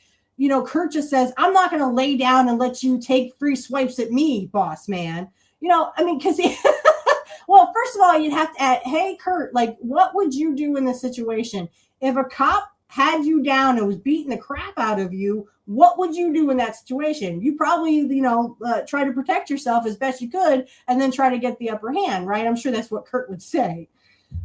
Curt just says, I'm not going to lay down and let you take 3 swipes at me, Boss Man. Because well, first of all, you'd have to add, hey, Curt, what would you do in this situation? If a cop had you down and was beating the crap out of you, what would you do in that situation? You probably, try to protect yourself as best you could and then try to get the upper hand, right? I'm sure that's what Curt would say.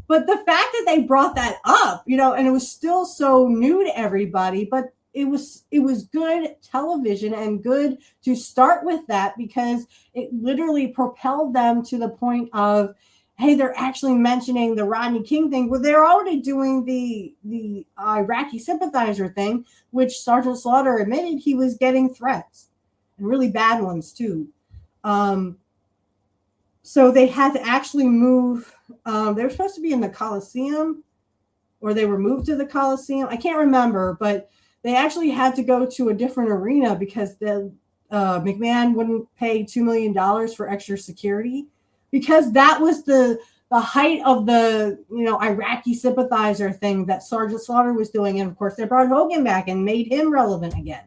But the fact that they brought that up, and it was still so new to everybody, but it was good television and good to start with that because it literally propelled them to the point of, hey, they're actually mentioning the Rodney King thing. Well, they're already doing the Iraqi sympathizer thing, which Sergeant Slaughter admitted he was getting threats, and really bad ones too. So they had to actually move. They were supposed to be in the Coliseum, or they were moved to the Coliseum. I can't remember, but they actually had to go to a different arena because the McMahon wouldn't pay $2 million for extra security. Because that was the height of the, Iraqi sympathizer thing that Sergeant Slaughter was doing. And of course, they brought Hogan back and made him relevant again.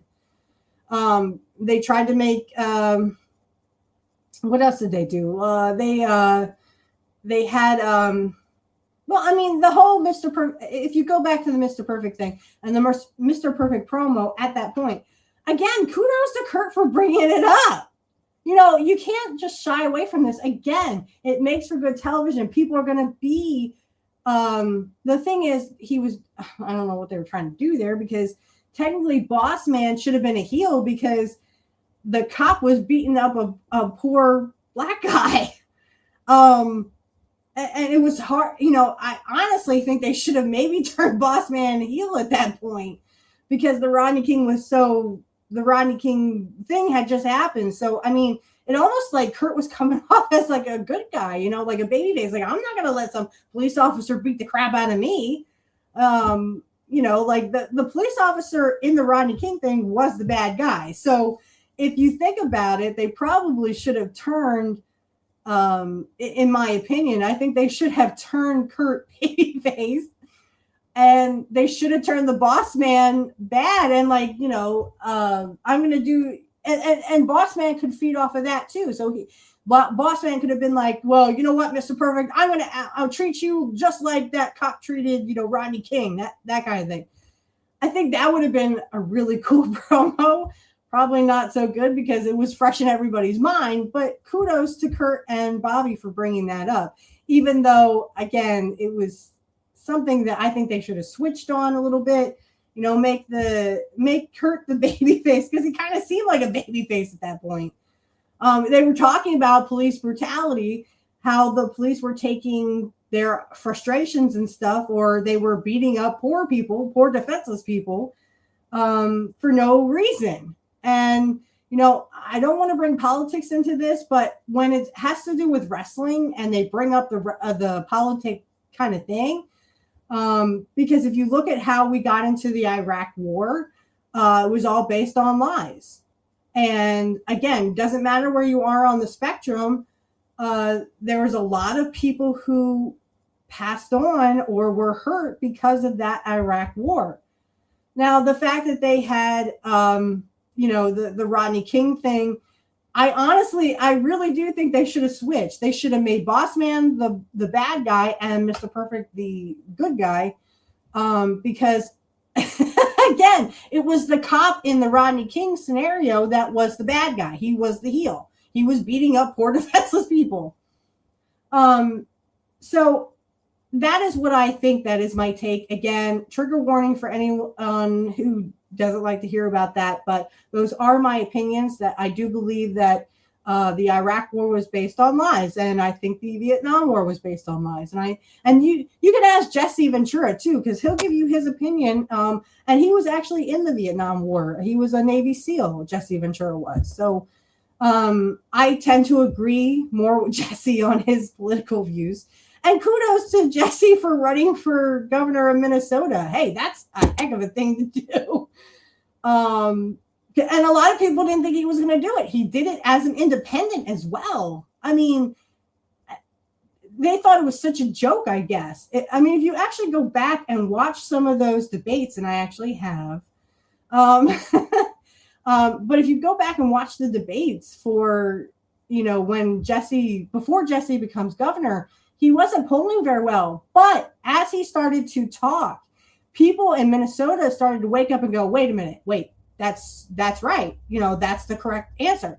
They tried to make, what else did they do? They had, the whole Mr. Perfect, if you go back to the Mr. Perfect thing and the Mr. Perfect promo at that point, again, kudos to Curt for bringing it up. you can't just shy away from this. Again, it makes for good television. People are going to be, the thing is, I don't know what they were trying to do there, because technically Boss Man should have been a heel because the cop was beating up a poor black guy. And it was hard. I honestly think they should have maybe turned Boss Man heel at that point, because the Rodney King thing had just happened. So, I mean, it almost like Curt was coming off as like a good guy, like a baby face. Like, I'm not going to let some police officer beat the crap out of me. Like the police officer in the Rodney King thing was the bad guy. So if you think about it, they probably should have turned, in my opinion, I think they should have turned Curt babyface, and they should have turned the Boss Man bad. And like, I'm going to do, and Boss Man could feed off of that too. So Boss Man could have been like, well, you know what, Mr. Perfect, I'll treat you just like that cop treated, Rodney King, that kind of thing. I think that would have been a really cool promo. Probably not so good because it was fresh in everybody's mind, but kudos to Curt and Bobby for bringing that up. Even though, again, it was something that I think they should have switched on a little bit, make Curt the baby face, because he kind of seemed like a baby face at that point. They were talking about police brutality, how the police were taking their frustrations and stuff, or they were beating up poor defenseless people, for no reason. And, I don't want to bring politics into this, but when it has to do with wrestling and they bring up the politic kind of thing, because if you look at how we got into the Iraq war, it was all based on lies. And again, doesn't matter where you are on the spectrum. There was a lot of people who passed on or were hurt because of that Iraq war. Now, the fact that they had, the Rodney King thing, I really do think they should have switched. They should have made Boss Man the bad guy and Mr. Perfect the good guy, because again, it was the cop in the Rodney King scenario that was the bad guy. He was the heel. He was beating up poor defenseless people. So that is what I think. That is my take. Again, trigger warning for anyone who doesn't like to hear about that, but those are my opinions. That I do believe that the Iraq war was based on lies, and I think the Vietnam War was based on lies. And you can ask Jesse Ventura too, because he'll give you his opinion. And he was actually in the Vietnam War. He was a Navy SEAL. Jesse Ventura was. So I tend to agree more with Jesse on his political views. And kudos to Jesse for running for governor of Minnesota. Hey, that's a heck of a thing to do. And a lot of people didn't think he was going to do it. He did it as an independent as well. I mean, they thought it was such a joke, I guess. If you actually go back and watch some of those debates, and I actually have, but if you go back and watch the debates for, before Jesse becomes governor, he wasn't polling very well. But as he started to talk, people in Minnesota started to wake up and go, wait a minute, that's right. That's the correct answer.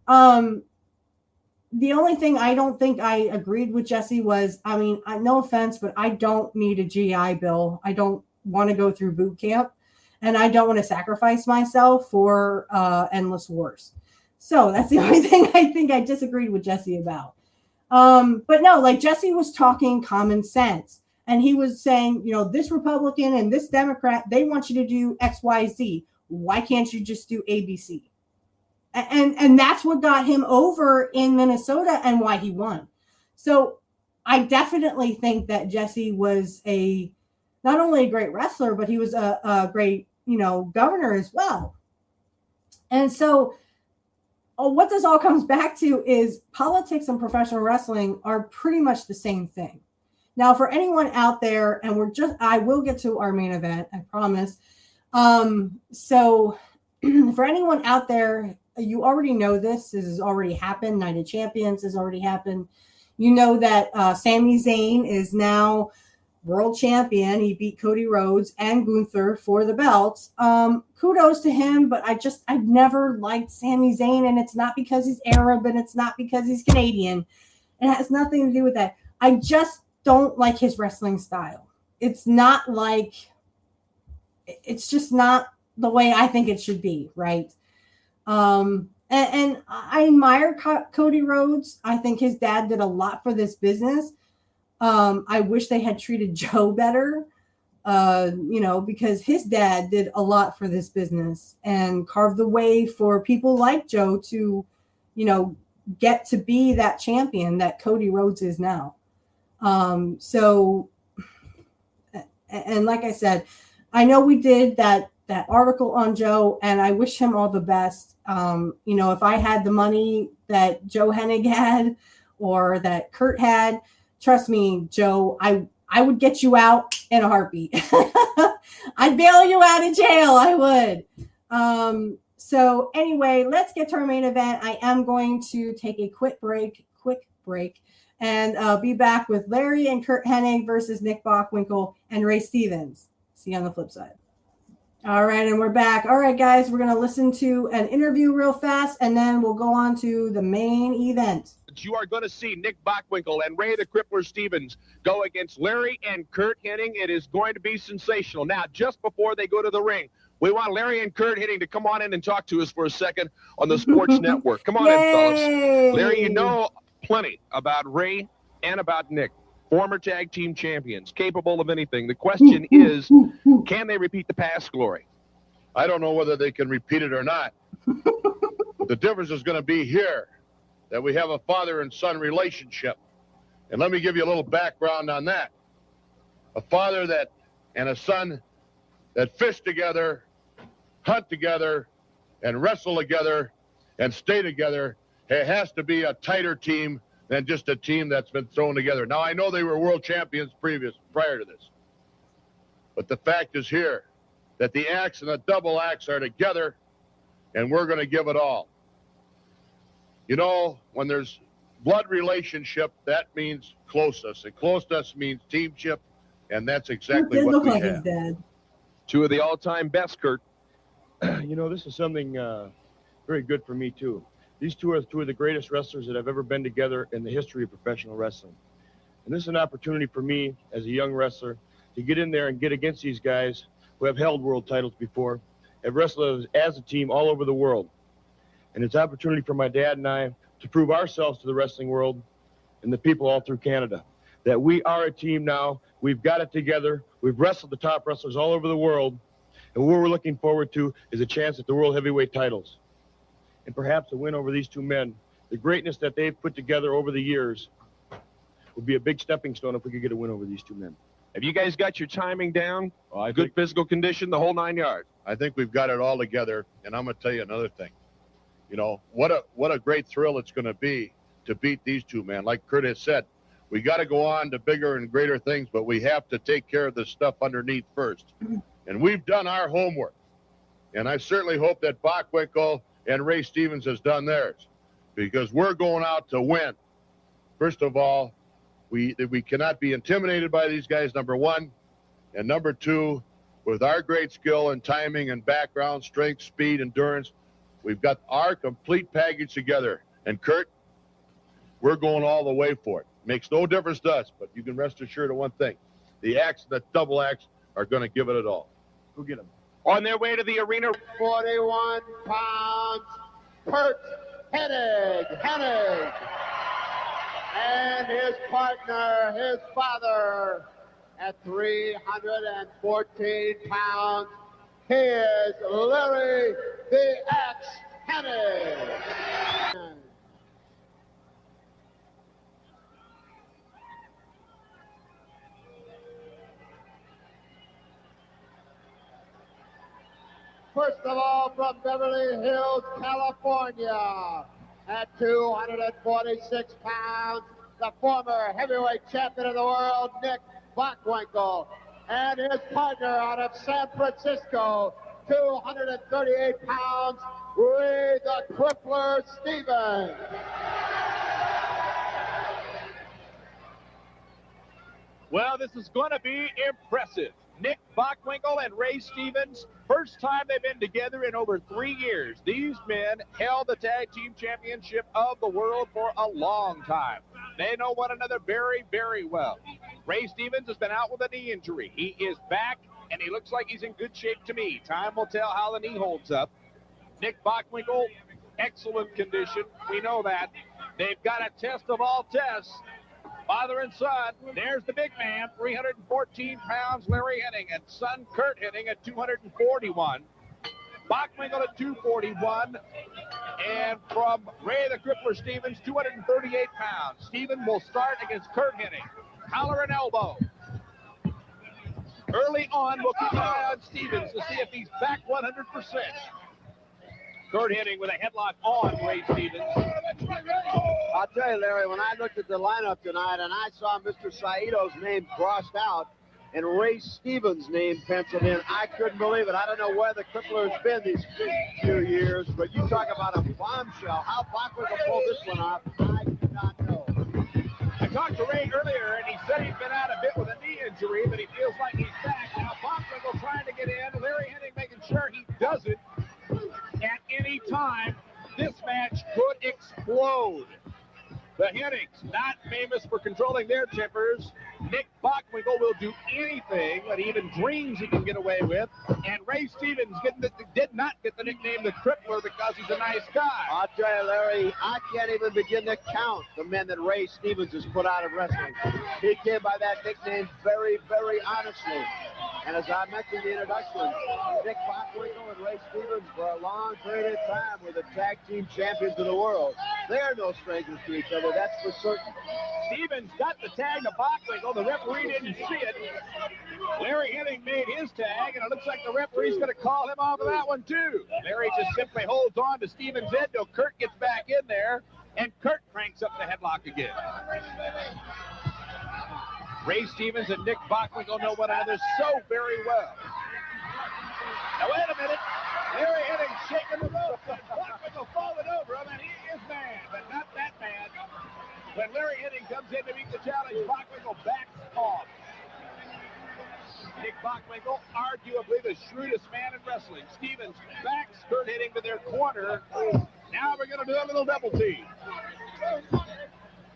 The only thing I don't think I agreed with Jesse was, no offense, but I don't need a GI Bill. I don't want to go through boot camp, and I don't want to sacrifice myself for endless wars. So that's the only thing I think I disagreed with Jesse about. But no, like Jesse was talking common sense, and he was saying, this Republican and this Democrat, they want you to do X, Y, Z. Why can't you just do ABC? And that's what got him over in Minnesota and why he won. So I definitely think that Jesse was not only a great wrestler, but he was a great, governor as well. And so what this all comes back to is politics and professional wrestling are pretty much the same thing. Now, for anyone out there, and I will get to our main event, I promise. So for anyone out there, you already know this has already happened. Night of Champions has already happened. You know that Sami Zayn is now world champion. He beat Cody Rhodes and Gunther for the belts. Kudos to him, but I've never liked Sami Zayn, and it's not because he's Arab and it's not because he's Canadian. It has nothing to do with that. I just don't like his wrestling style. It's just not the way I think it should be, right? And I admire Cody Rhodes. I think his dad did a lot for this business. I wish they had treated Joe better, because his dad did a lot for this business and carved the way for people like Joe to, get to be that champion that Cody Rhodes is now. And like I said, I know we did that article on Joe, and I wish him all the best. If I had the money that Joe Hennig had or that Curt had, trust me, Joe, I would get you out in a heartbeat. I'd bail you out of jail. I would. So anyway, let's get to our main event. I am going to take a quick break, and be back with Larry and Curt Hennig versus Nick Bockwinkel and Ray Stevens. See you on the flip side. All right, and we're back. All right, guys, we're going to listen to an interview real fast, and then we'll go on to the main event. You are going to see Nick Bockwinkel and Ray the Crippler Stevens go against Larry and Curt Hennig. It is going to be sensational. Now, just before they go to the ring, we want Larry and Curt Hennig to come on in and talk to us for a second on the Sports Network. Come on in, fellas. Larry, you know plenty about Ray and about Nick. Former tag team champions, capable of anything. The question is, can they repeat the past glory? I don't know whether they can repeat it or not. But the difference is going to be here, that we have a father and son relationship. And let me give you a little background on that. A father and a son that fish together, hunt together, and wrestle together, and stay together. It has to be a tighter team than just a team that's been thrown together. Now, I know they were world champions prior to this. But the fact is here that the axe and the double axe are together, and we're going to give it all. When there's blood relationship, that means closeness. And closeness means teamship, and that's exactly what we have. His dad. Two of the all-time best, Curt. This is something very good for me, too. These two are two of the greatest wrestlers that have ever been together in the history of professional wrestling. And this is an opportunity for me as a young wrestler to get in there and get against these guys who have held world titles before, have wrestled as a team all over the world. And it's an opportunity for my dad and I to prove ourselves to the wrestling world and the people all through Canada, that we are a team now. We've got it together. We've wrestled the top wrestlers all over the world. And what we're looking forward to is a chance at the world heavyweight titles. And perhaps a win over these two men. The greatness that they've put together over the years would be a big stepping stone if we could get a win over these two men. Have you guys got your timing down? Good physical condition, the whole 9 yards? I think we've got it all together, and I'm going to tell you another thing. What a great thrill it's going to be to beat these two men. Like Curt has said, we got to go on to bigger and greater things, but we have to take care of the stuff underneath first. And we've done our homework. And I certainly hope that Bockwinkel and Ray Stevens has done theirs, because we're going out to win. First of all, we cannot be intimidated by these guys, number one. And number two, with our great skill and timing and background, strength, speed, endurance, we've got our complete package together. And Curt, we're going all the way for it. Makes no difference to us, but you can rest assured of one thing. The axe and the double axe are going to give it all. Go get them. On their way to the arena, 41 pounds, Curt Hennig, and his partner, his father, at 314 pounds, he is Larry the Axe Hennig. First of all, from Beverly Hills, California, at 246 pounds, the former heavyweight champion of the world, Nick Bockwinkel, and his partner out of San Francisco, 238 pounds, Ray the Crippler Stevens. Well, this is going to be impressive. Nick Bockwinkel and Ray Stevens, first time they've been together in over 3 years. These men held the tag team championship of the world for a long time. They know one another very, very well. Ray Stevens has been out with a knee injury. He is back, and he looks like he's in good shape to me. Time will tell how the knee holds up. Nick Bockwinkel, excellent condition. We know that. They've got a test of all tests. Father and son. There's the big man, 314 pounds, Larry Hennig, and son Curt Hennig at 241. Bockwinkel at 241. And from Ray the Crippler Stevens, 238 pounds. Stevens will start against Curt Hennig. Collar and elbow. Early on, we'll keep an eye on Stevens to see if he's back 100%. Curt Hennig with a headlock on Ray Stevens. I'll tell you, Larry, when I looked at the lineup tonight and I saw Mr. Saito's name crossed out and Ray Stevens' name penciled in, I couldn't believe it. I don't know where the Crippler's been these few years, but you talk about a bombshell. How Bockwinkel pulled this one off, I do not know. I talked to Ray earlier, and he said he's been out a bit with a knee injury, but he feels like he's back. Now Bockwinkel trying to get in. Larry Hennig making sure he doesn't. At any time, this match could explode. The Hennigs, not famous for controlling their tempers. Nick Bockwinkel will do anything that he even dreams he can get away with. And Ray Stevens did not get the nickname the Crippler because he's a nice guy. I'll tell you, Larry, I can't even begin to count the men that Ray Stevens has put out of wrestling. He came by that nickname very, very honestly. And as I mentioned in the introduction, Nick Bockwinkel and Ray Stevens, for a long period of time, were the tag team champions of the world. They're no strangers to each other, that's for certain. Stevens got the tag to Bockwinkel. The referee didn't see it. Larry Hennig made his tag, and it looks like the referee's going to call him off of that one, too. Larry just simply holds on to Stevens' head till Curt gets back in there, and Curt cranks up the headlock again. Ray Stevens and Nick Bockwinkel know one another so very well. Now, wait a minute. Larry Hennig shaking the rope. Bockwinkel falling over him, and he is mad, but not that mad. When Larry Hennig comes in to meet the challenge, Bockwinkel backs off. Nick Bockwinkel, arguably the shrewdest man in wrestling. Stevens backs Curt Hennig to their corner. Now we're going to do a little double team.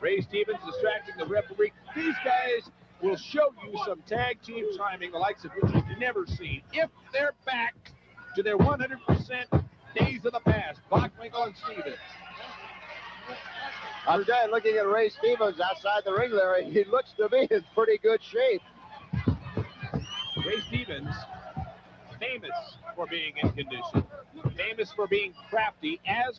Ray Stevens distracting the referee. These guys will show you some tag team timing, the likes of which you've never seen. If they're back to their 100% days of the past, Bockwinkel and Stevens. I'm telling you, looking at Ray Stevens outside the ring, Larry, he looks to be in pretty good shape. Ray Stevens, famous for being in condition, famous for being crafty as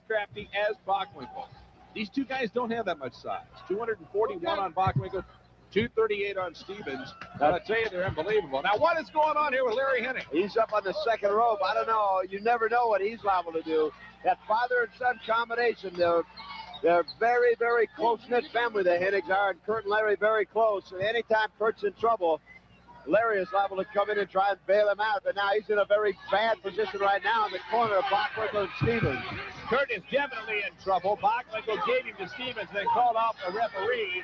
Bockwinkel. These two guys don't have that much size. 241 on Bockwinkel, 238 on Stevens. But I tell you, they're unbelievable. Now, what is going on here with Larry Hennig? He's up on the second rope. I don't know. You never know what he's liable to do. That father and son combination, they're very, very close-knit family, the Hennigs are, and Curt and Larry very close. And anytime Curt's in trouble, Larry is liable to come in and try and bail him out. But now he's in a very bad position right now in the corner of Bockwinkel and Stevens. Curt is definitely in trouble. Bockwinkel gave him to Stevens, then called off the referee.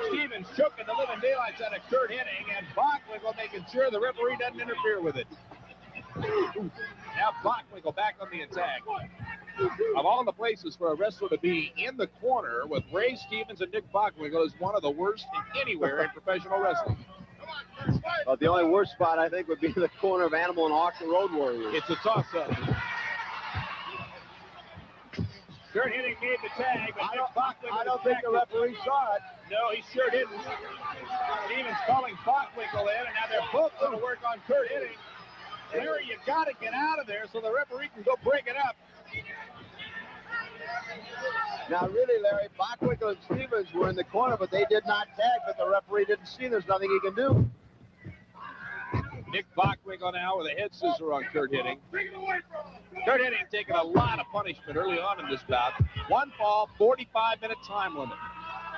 Stevens choking the living daylights out of Curt Hennig, and Bockwinkel making sure the referee doesn't interfere with it. Now Bockwinkel back on the attack. Of all the places for a wrestler to be in the corner with Ray Stevens and Nick Bockwinkel is one of the worst anywhere in professional wrestling. Well, the only worst spot, I think, would be the corner of Animal and Hawk and Road Warriors. It's a toss-up. Curt Hennig made the tag, but I don't think the referee saw it. No, he sure didn't. Stevens calling Bockwinkel in, and now they're both going to work on Curt Hennig. Larry, you got to get out of there so the referee can go break it up. Now, really, Larry, Bockwinkel and Stevens were in the corner, but they did not tag, but the referee didn't see. There's nothing he can do. Nick Bockwinkel now with a head scissor on Curt Hennig. Curt Hennig taking a lot of punishment early on in this bout. One fall, 45-minute time limit.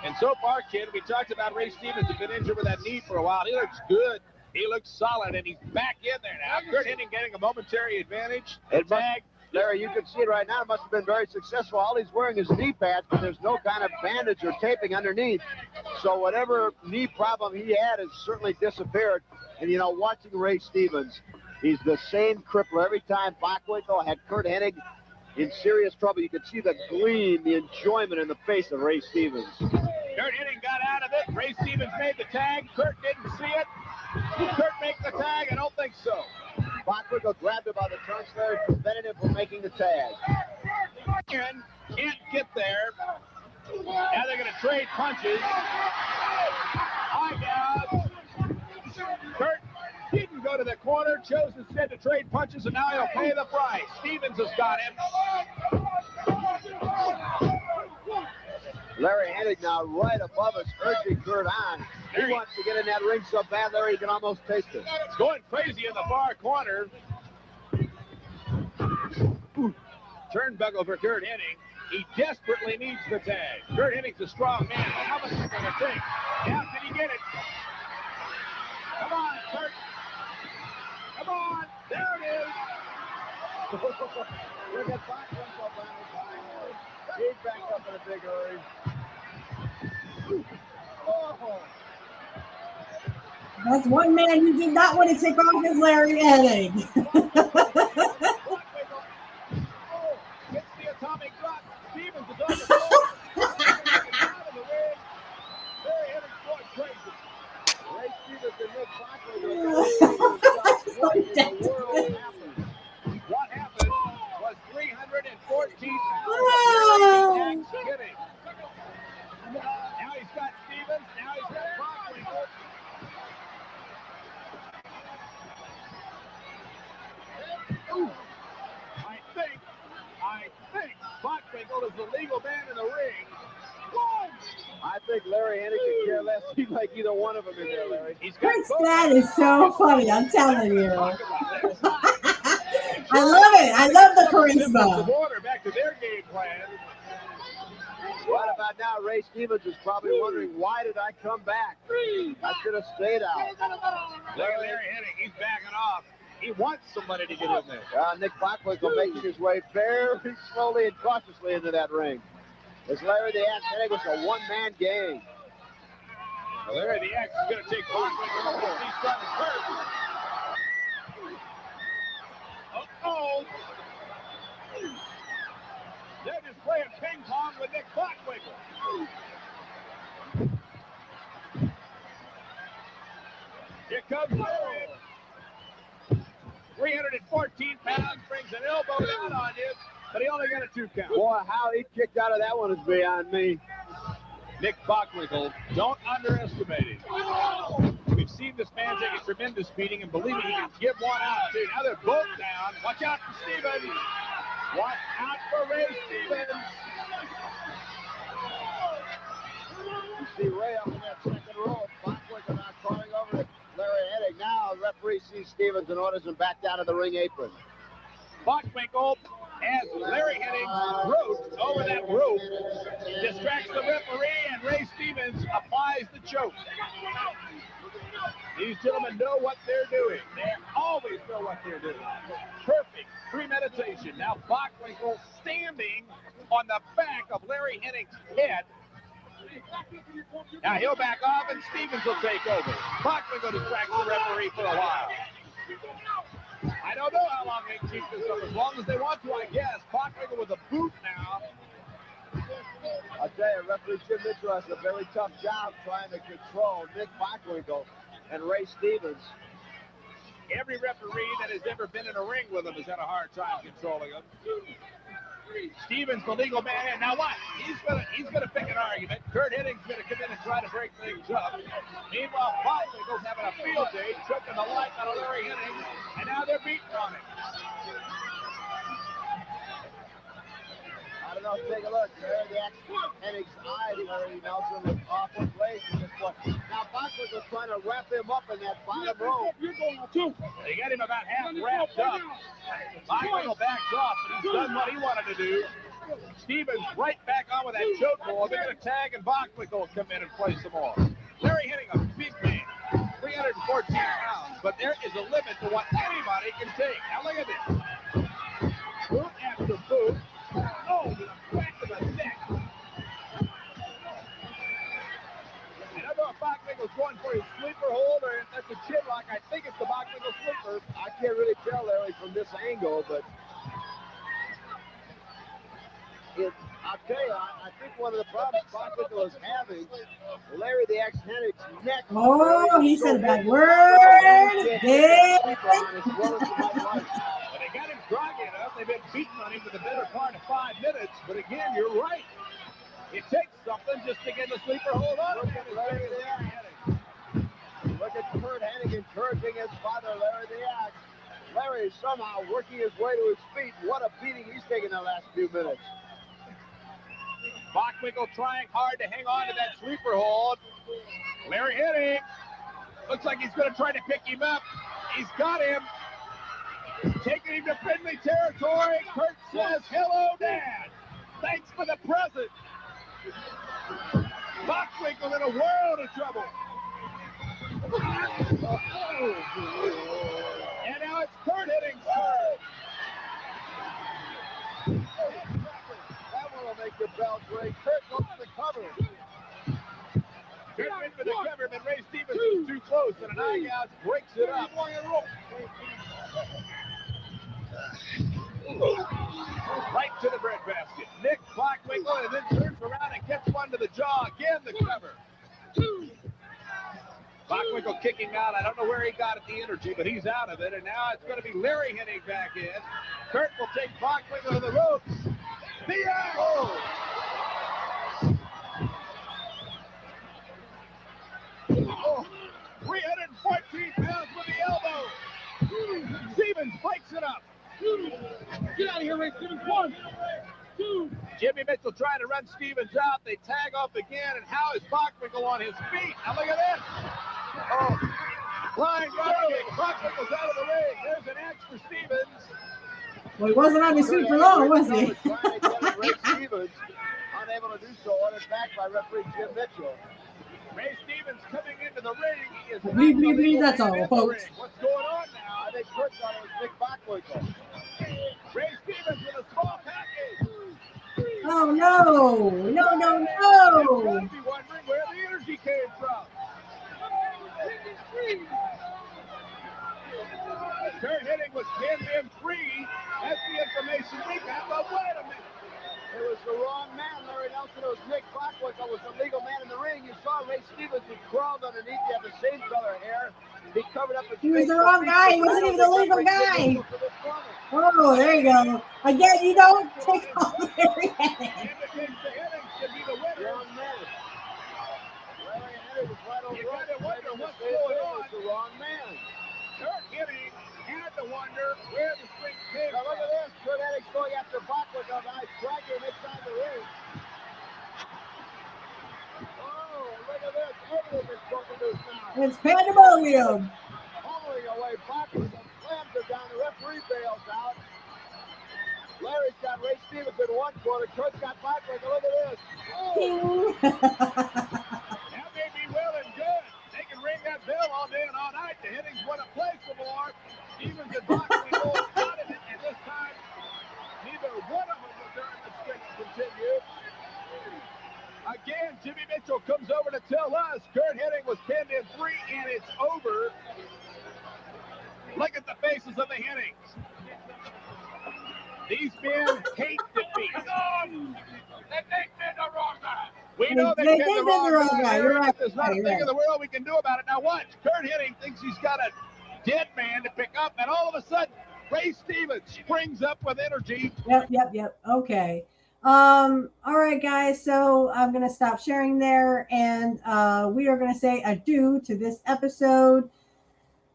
And so far, kid, we talked about Ray Stevens has been injured with that knee for a while. He looks good. He looks solid, and he's back in there now. Curt Hennig getting a momentary advantage. The tag Larry, you can see it right now. It must have been very successful. All he's wearing is knee pads, but there's no kind of bandage or taping underneath. So whatever knee problem he had has certainly disappeared. And, you know, watching Ray Stevens, he's the same crippler. Every time Bockwinkel had Curt Hennig in serious trouble, you could see the gleam, the enjoyment in the face of Ray Stevens. Curt Hennig got out of it. Ray Stevens made the tag. Curt didn't see it. Did Curt make the tag? I don't think so. Bockwinkel grabbed him by the trunks there and prevented him from making the tag. Can't get there. Now they're going to trade punches. High down. Curt didn't go to the corner, chose instead to trade punches, and now he'll pay the price. Stevens has got him. Larry Hennig now right above us, urging Curt on. He wants to get in that ring so bad, Larry, he can almost taste it. It's going crazy in the far corner. Turnbuckle for Curt Hennig. He desperately needs the tag. Curt Hennig's a strong man. How much is he going to take? Yeah, can he get it? Come on, Curt. Come on. There it is. Look at Bockwinkel down the side. He's backed up in a big hurry. Oh. That's one man you did not want to take off is Larry Hennig. Gets the atomic drop. Stevens is on the floor. Out of the ring. Larry Hennig's going crazy. Ray Stevens and Nick Bockwinkel. What in the world happened? What happened was 314 Oh. pounds. Kidding. Now he's got Stevens. Now he's got Bockwinkel. I think Bockwinkel is the legal man in the ring. I think Larry Hennig could care less. He's like either one of them in there, Larry. He's got Kurt's both. dad is so funny, I'm telling you. Talk about it. I love it. I love the Symbols charisma. of order back to their game plan. Right about now, Ray Stevens is probably wondering, why did I come back? I should have stayed out. Look at Larry Hennig. He's backing off. He wants somebody to get in there. Nick Bockwinkel making his way very slowly and cautiously into that ring. As Larry the Axe Hennig was a one-man game. Larry the Axe is going to take Bockwinkel over. He's trying to hurt. Uh-oh. They're just playing ping pong with Nick Bockwinkel. Here comes Larry. 314 pounds, brings an elbow down on him, but he only got a 2 count. Boy, how he kicked out of that one is beyond me. Nick Bockwinkel, don't underestimate him. We've seen this man take a tremendous beating, and believe me, he can give one out too. Now they're both down. Watch out for Stevens. Watch out for Ray Stevens. You see Ray up in that second row. Bockwinkel now calling over to Larry Hennig. Now the referee sees Stevens and orders him back down to the ring apron. Bockwinkel, as Larry Hennig ropes over that rope, distracts the referee, and Ray Stevens applies the choke. These gentlemen know what they're doing. They always know what they're doing. Perfect premeditation. Now Bockwinkel standing on the back of Larry Hennig's head. Now he'll back off, and Stevens will take over. Bockwinkel distracts the referee for a while. I don't know how long they can keep this up. As long as they want to, I guess. Bockwinkel with a boot now. I'll tell you, referee Jim Mitchell has a very tough job trying to control Nick Bockwinkel and Ray Stevens. Every referee that has ever been in a ring with him has had a hard time controlling him. Stevens, the legal man. Now what? He's gonna pick an argument. Curt Hennig's gonna come in and try to break things up. Meanwhile, Bockwinkel's having a field day, choking the life out of Larry Hennig, and now they're beating on him. I don't know, take a look. There, the Hennig's eye, Larry Nelson was awful place in this one. Now Bockwinkel's trying to wrap him up in that bottom row. They got him about half wrapped up. Bockwinkel backs off, but he's done what he wanted to do. Stevens right back on with that choke hold. They're going to tag, and Bockwinkel will come in and play some more. Larry Hennig, a big man, 314 pounds, but there is a limit to what anybody can take. Now look at this. I'll tell you, I think one of the problems Bockwinkel is having, Larry the Axe Hennigs' neck. Oh, he said a bad word. Yeah. And they got him groggy enough. They've been beating on him for the better part of 5 minutes. But again, you're right. It takes something just to get the sleeper hold on. Look at Larry the Axe. Look at Curt Hennig encouraging his father, Larry the Axe. Larry is somehow working his way to his feet. What a beating he's taken the last few minutes. Bockwinkel trying hard to hang on to that sleeper hold. Larry Hennig looks like he's going to try to pick him up. He's got him. Taking him to friendly territory. Curt says, hello, Dad. Thanks for the present. Bockwinkel in a world of trouble. And now it's Curt Hennig's turn. That one will make the bell ring. Curt goes to the cover. Curt went for the cover, but Ray Stevens was too close, and an eye-out breaks it up. Right to the breadbasket. Nick Bockwinkel, and then turns around and gets one to the jaw. Again, the cover. Bockwinkel kicking out. I don't know where he got at the energy, but he's out of it. And now it's going to be Larry Hennig back in. Curt will take Bockwinkel to the ropes. The elbow. Oh, 314 pounds with the elbow. Stevens breaks it up. Get out of here, Ray Stevens. 1, 2. Jimmy Mitchell trying to run Stevens out. They tag off again, and how is Bockwinkel on his feet? Now look at this. Oh, flying drop kick. Bockwinkel's out of the ring. There's an axe for Stevens. Well, he wasn't on his feet for long, was he? Ray Stevens, unable to do so, ordered back by referee Jim Mitchell. Ray Stevens coming into the ring. He is Bleep, bleep, bleep, that's all, folks. What's going on now? I think Curt thought it was Nick Bockwinkel. Ray Stevens with a small package. Oh, no. No, no, no. You've got to be wondering where the energy came from. Curt Hennig was pinned in 3. That's the information we got. But wait a minute. It was the wrong man, Larry Nelson. It was Nick Bockwinkel was the legal man in the ring. You saw Ray Stevens, he crawled underneath. He had the same color hair. He covered up his He was face. the wrong guy. He wasn't even the legal guy. Oh, there you go. Again, you don't take off Larry Hennig. Wrong man. Larry Hennig was right over. You gotta wonder what's It going was on. the wrong man. Curt Hennig had to wonder where the strength came Now from. look at this. Curt Hennig's going after Bockwinkel. Now he's dragging him inside the ring. Oh, look at this. Everything is broken loose now. It's pandemonium. Pulling away Bockwinkel, slams him down. The referee bails out. Larry's got Ray Stevens in one corner. Kurt's got Bockwinkel. Look at this. Oh. That may be well and good. They can ring that bell all day and all night. The Hennigs want to play some more. Stevens and Bockwinkel got it, and this time, neither one of them will during the stretch continue. Again, Jimmy Mitchell comes over to tell us Curt Hennig was pinned in 3, and it's over. Look at the faces of the Hennigs. These men hate defeat. They did the wrong guy. We know they did the wrong guy. You're right. There's not a thing in the world we can do about it. Now watch. Curt Hennig thinks he's got a dead man to pick up, and all of a sudden, Ray Stevens springs up with energy. Yep. Okay. All right, guys. So I'm going to stop sharing there, and we are going to say adieu to this episode.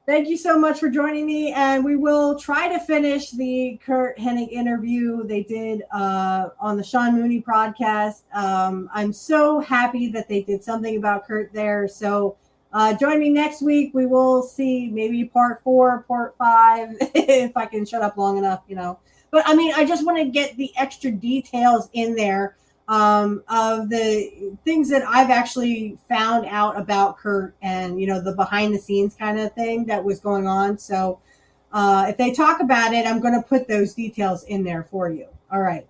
Thank you so much for joining me, and we will try to finish the Curt Hennig interview they did on the Sean Mooney podcast. I'm so happy that they did something about Curt there. So join me next week. We will see maybe part 4, part 5, if I can shut up long enough, you know. But I mean, I just want to get the extra details in there of the things that I've actually found out about Curt and, you know, the behind the scenes kind of thing that was going on. So if they talk about it, I'm going to put those details in there for you. All right.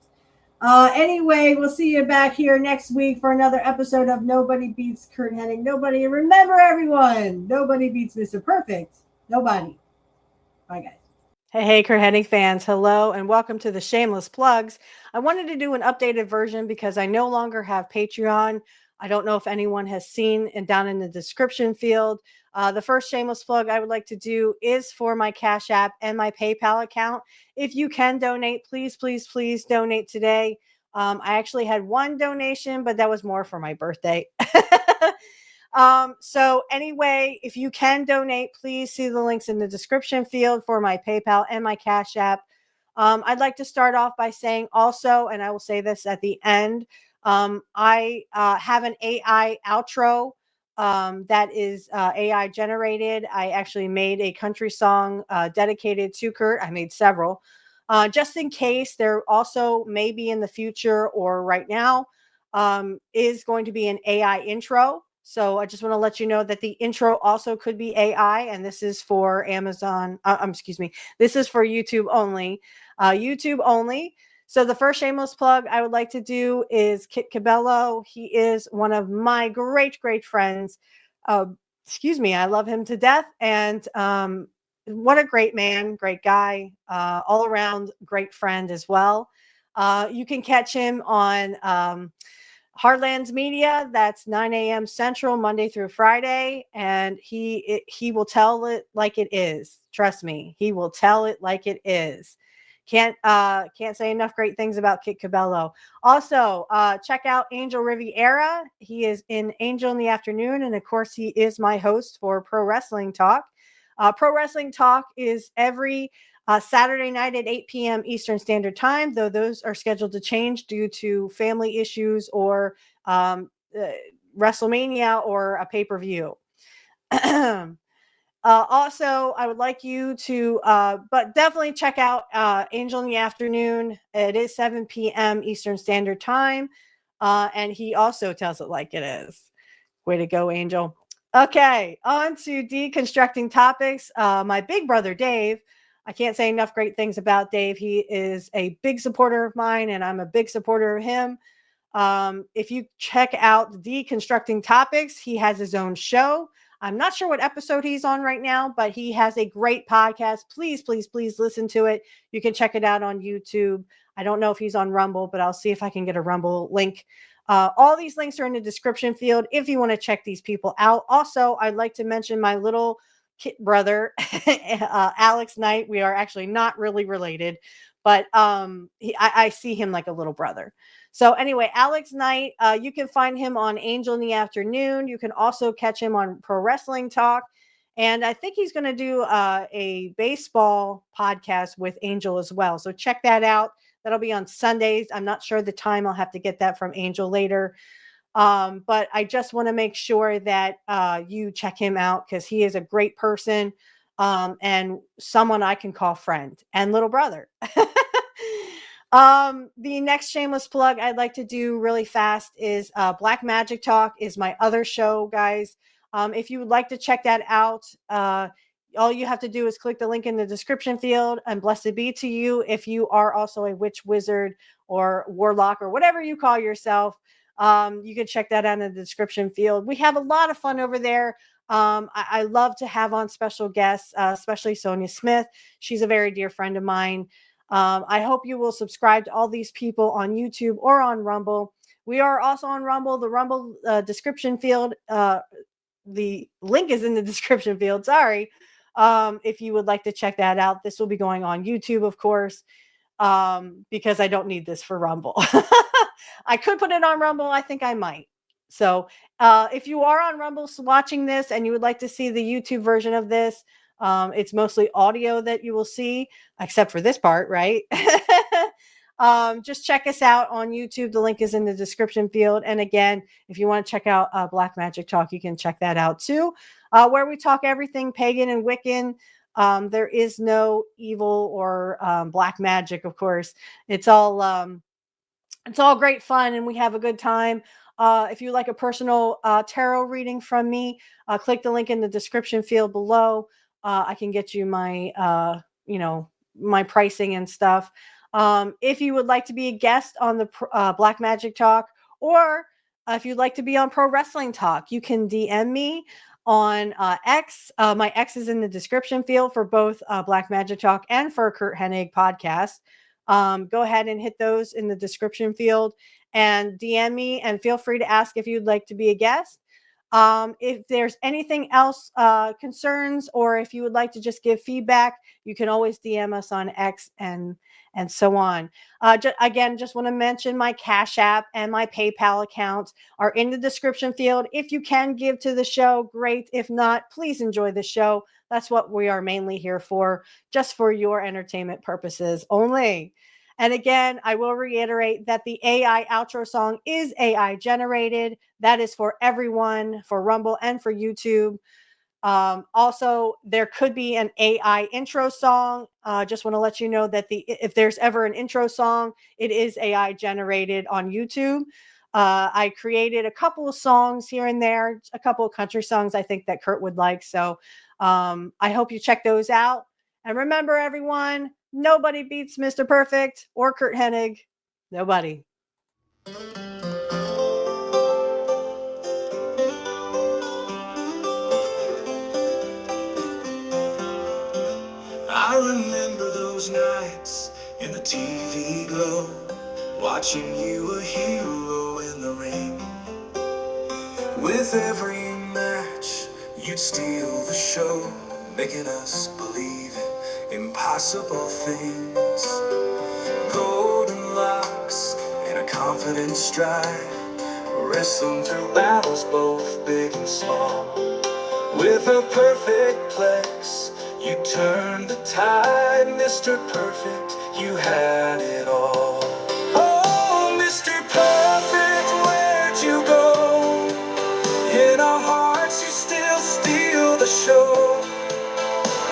Anyway, we'll see you back here next week for another episode of Nobody Beats Curt Hennig. Nobody, remember everyone, nobody beats Mr. Perfect. Nobody. Bye, guys. Hey, Curt Hennig fans, hello and welcome to the Shameless Plugs. I wanted to do an updated version because I no longer have Patreon. I don't know if anyone has seen and down in the description field. The first shameless plug I would like to do is for my Cash App and my PayPal account. If you can donate, please, please, please donate today. I actually had one donation, but that was more for my birthday. So anyway, if you can donate, please see the links in the description field for my PayPal and my Cash App. I'd like to start off by saying also, and I will say this at the end, I have an AI outro that is AI generated. I actually made a country song dedicated to Curt. I made several. Just in case there also maybe in the future or right now is going to be an AI intro. So I just want to let you know that the intro also could be AI, and this is for Amazon. Excuse me. This is for YouTube only. YouTube only. So the first shameless plug I would like to do is Kit Cabello. He is one of my great, great friends. Excuse me. I love him to death. And what a great man, great guy, all around great friend as well. You can catch him on Heartlands Media. That's 9 a.m. Central, Monday through Friday, and he will tell it like it is. Trust me, he will tell it like it is. Can't say enough great things about Kit Cabello. Also, check out Angel Riviera. He is in Angel in the Afternoon, and of course, he is my host for Pro Wrestling Talk. Pro Wrestling Talk is every Saturday night at 8 p.m. Eastern Standard Time, though those are scheduled to change due to family issues or WrestleMania or a pay-per-view. Also, I would like you to, but definitely check out Angel in the Afternoon. It is 7 p.m. Eastern Standard Time, and he also tells it like it is. Way to go, Angel. Okay, on to deconstructing topics. My big brother, Dave. I can't say enough great things about Dave. He is a big supporter of mine, and I'm a big supporter of him. If you check out Deconstructing Topics, he has his own show. I'm not sure what episode he's on right now, but he has a great podcast. Please, please, please listen to it. You can check it out on YouTube. I don't know if he's on Rumble, but I'll see if I can get a Rumble link. All these links are in the description field if you want to check these people out. Also, I'd like to mention my little kid brother, Alex Knight. We are actually not really related, but I see him like a little brother. So anyway, Alex Knight, you can find him on Angel in the Afternoon. You can also catch him on Pro Wrestling Talk. And I think he's going to do a baseball podcast with Angel as well. So check that out. That'll be on Sundays. I'm not sure the time. I'll have to get that from Angel later. But I just want to make sure that you check him out because he is a great person and someone I can call friend and little brother. The next shameless plug I'd like to do really fast is Black Magic Talk is my other show, guys. If you would like to check that out, all you have to do is click the link in the description field, and blessed be to you if you are also a witch, wizard, or warlock, or whatever you call yourself. You can check that out in the description field. We have a lot of fun over there. I love to have on special guests, especially Sonia Smith. She's a very dear friend of mine. I hope you will subscribe to all these people on YouTube or on Rumble. We are also on Rumble. The Rumble description field, the link is in the description field. Sorry. If you would like to check that out, this will be going on YouTube, of course, because I don't need this for Rumble. I could put it on Rumble. I think I might. So if you are on Rumble watching this and you would like to see the YouTube version of this, it's mostly audio that you will see, except for this part, right? Just check us out on YouTube. The link is in the description field. And again, if you want to check out Black Magic Talk, you can check that out too, where we talk everything pagan and Wiccan. There is no evil or black magic, of course. It's all great fun, and we have a good time. If you like a personal tarot reading from me, click the link in the description field below. I can get you my, my pricing and stuff. If you would like to be a guest on the Black Magic Talk, or if you'd like to be on Pro Wrestling Talk, you can DM me. on X. My X is in the description field for both Black Magic Talk and for Curt Hennig podcast. Go ahead and hit those in the description field and DM me, and feel free to ask if you'd like to be a guest. If there's anything else, concerns, or if you would like to just give feedback, you can always DM us on X and so on. Again, just want to mention my Cash App and my PayPal account are in the description field. If you can give to the show, great. If not, please enjoy the show. That's what we are mainly here for, just for your entertainment purposes only. And again, I will reiterate that the AI outro song is AI generated. That is for everyone, for Rumble and for YouTube. Also, there could be an AI intro song. Just want to let you know that if there's ever an intro song, it is AI generated on YouTube. I created a couple of songs here and there, a couple of country songs I think that Curt would like. So I hope you check those out. And remember, everyone, nobody beats Mr. Perfect or Curt Hennig. Nobody. I remember those nights in the TV glow, watching you a hero in the ring. With every match, you'd steal the show, making us believe in impossible things. Golden locks and a confident stride, wrestling through battles both big and small. With a perfect plex, you turned the tide. Mr. Perfect, you had it all. Oh, Mr. Perfect, where'd you go? In our hearts, you still steal the show.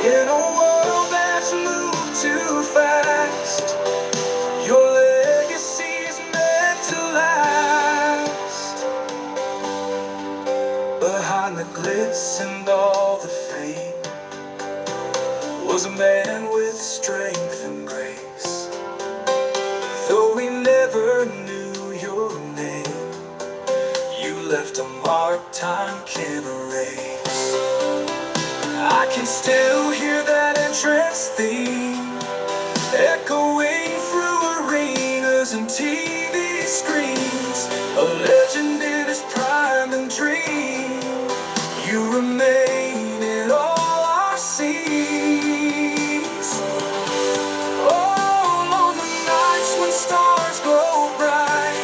In a world that's moved too fast, your legacy's meant to last. Behind the glitz and all the fame was a man with strength and grace. Though we never knew your name, you left a mark time can erase. I can still hear that entrance theme echoing through arenas and TV screens. A legend in his prime and dream, you remain in all our scenes. All on the nights when stars glow bright,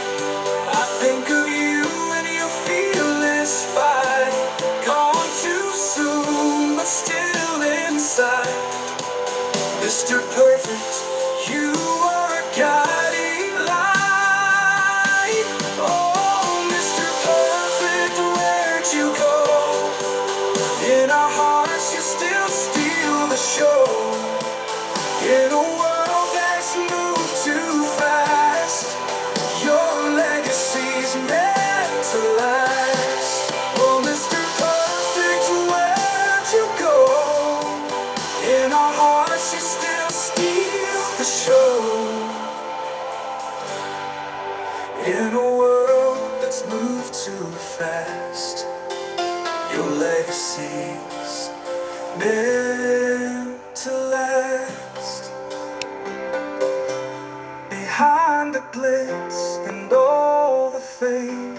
I think of you and your fearless fight. Gone too soon, but still inside. Mr. Perfect, you are a guiding light. Oh, Mr. Perfect, where'd you go? In our hearts, you still steal the show. In a world that's moved too fast, your legacy's meant to last. Oh, Mr. Perfect, where'd you go? In our hearts, you still steal the show. In a world that's moved too fast, your legacy's meant to last. Behind the glitz and all the fame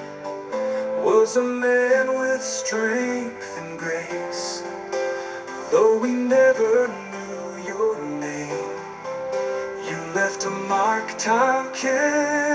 was a man with strength and grace. Though we never knew your name, you left a mark time can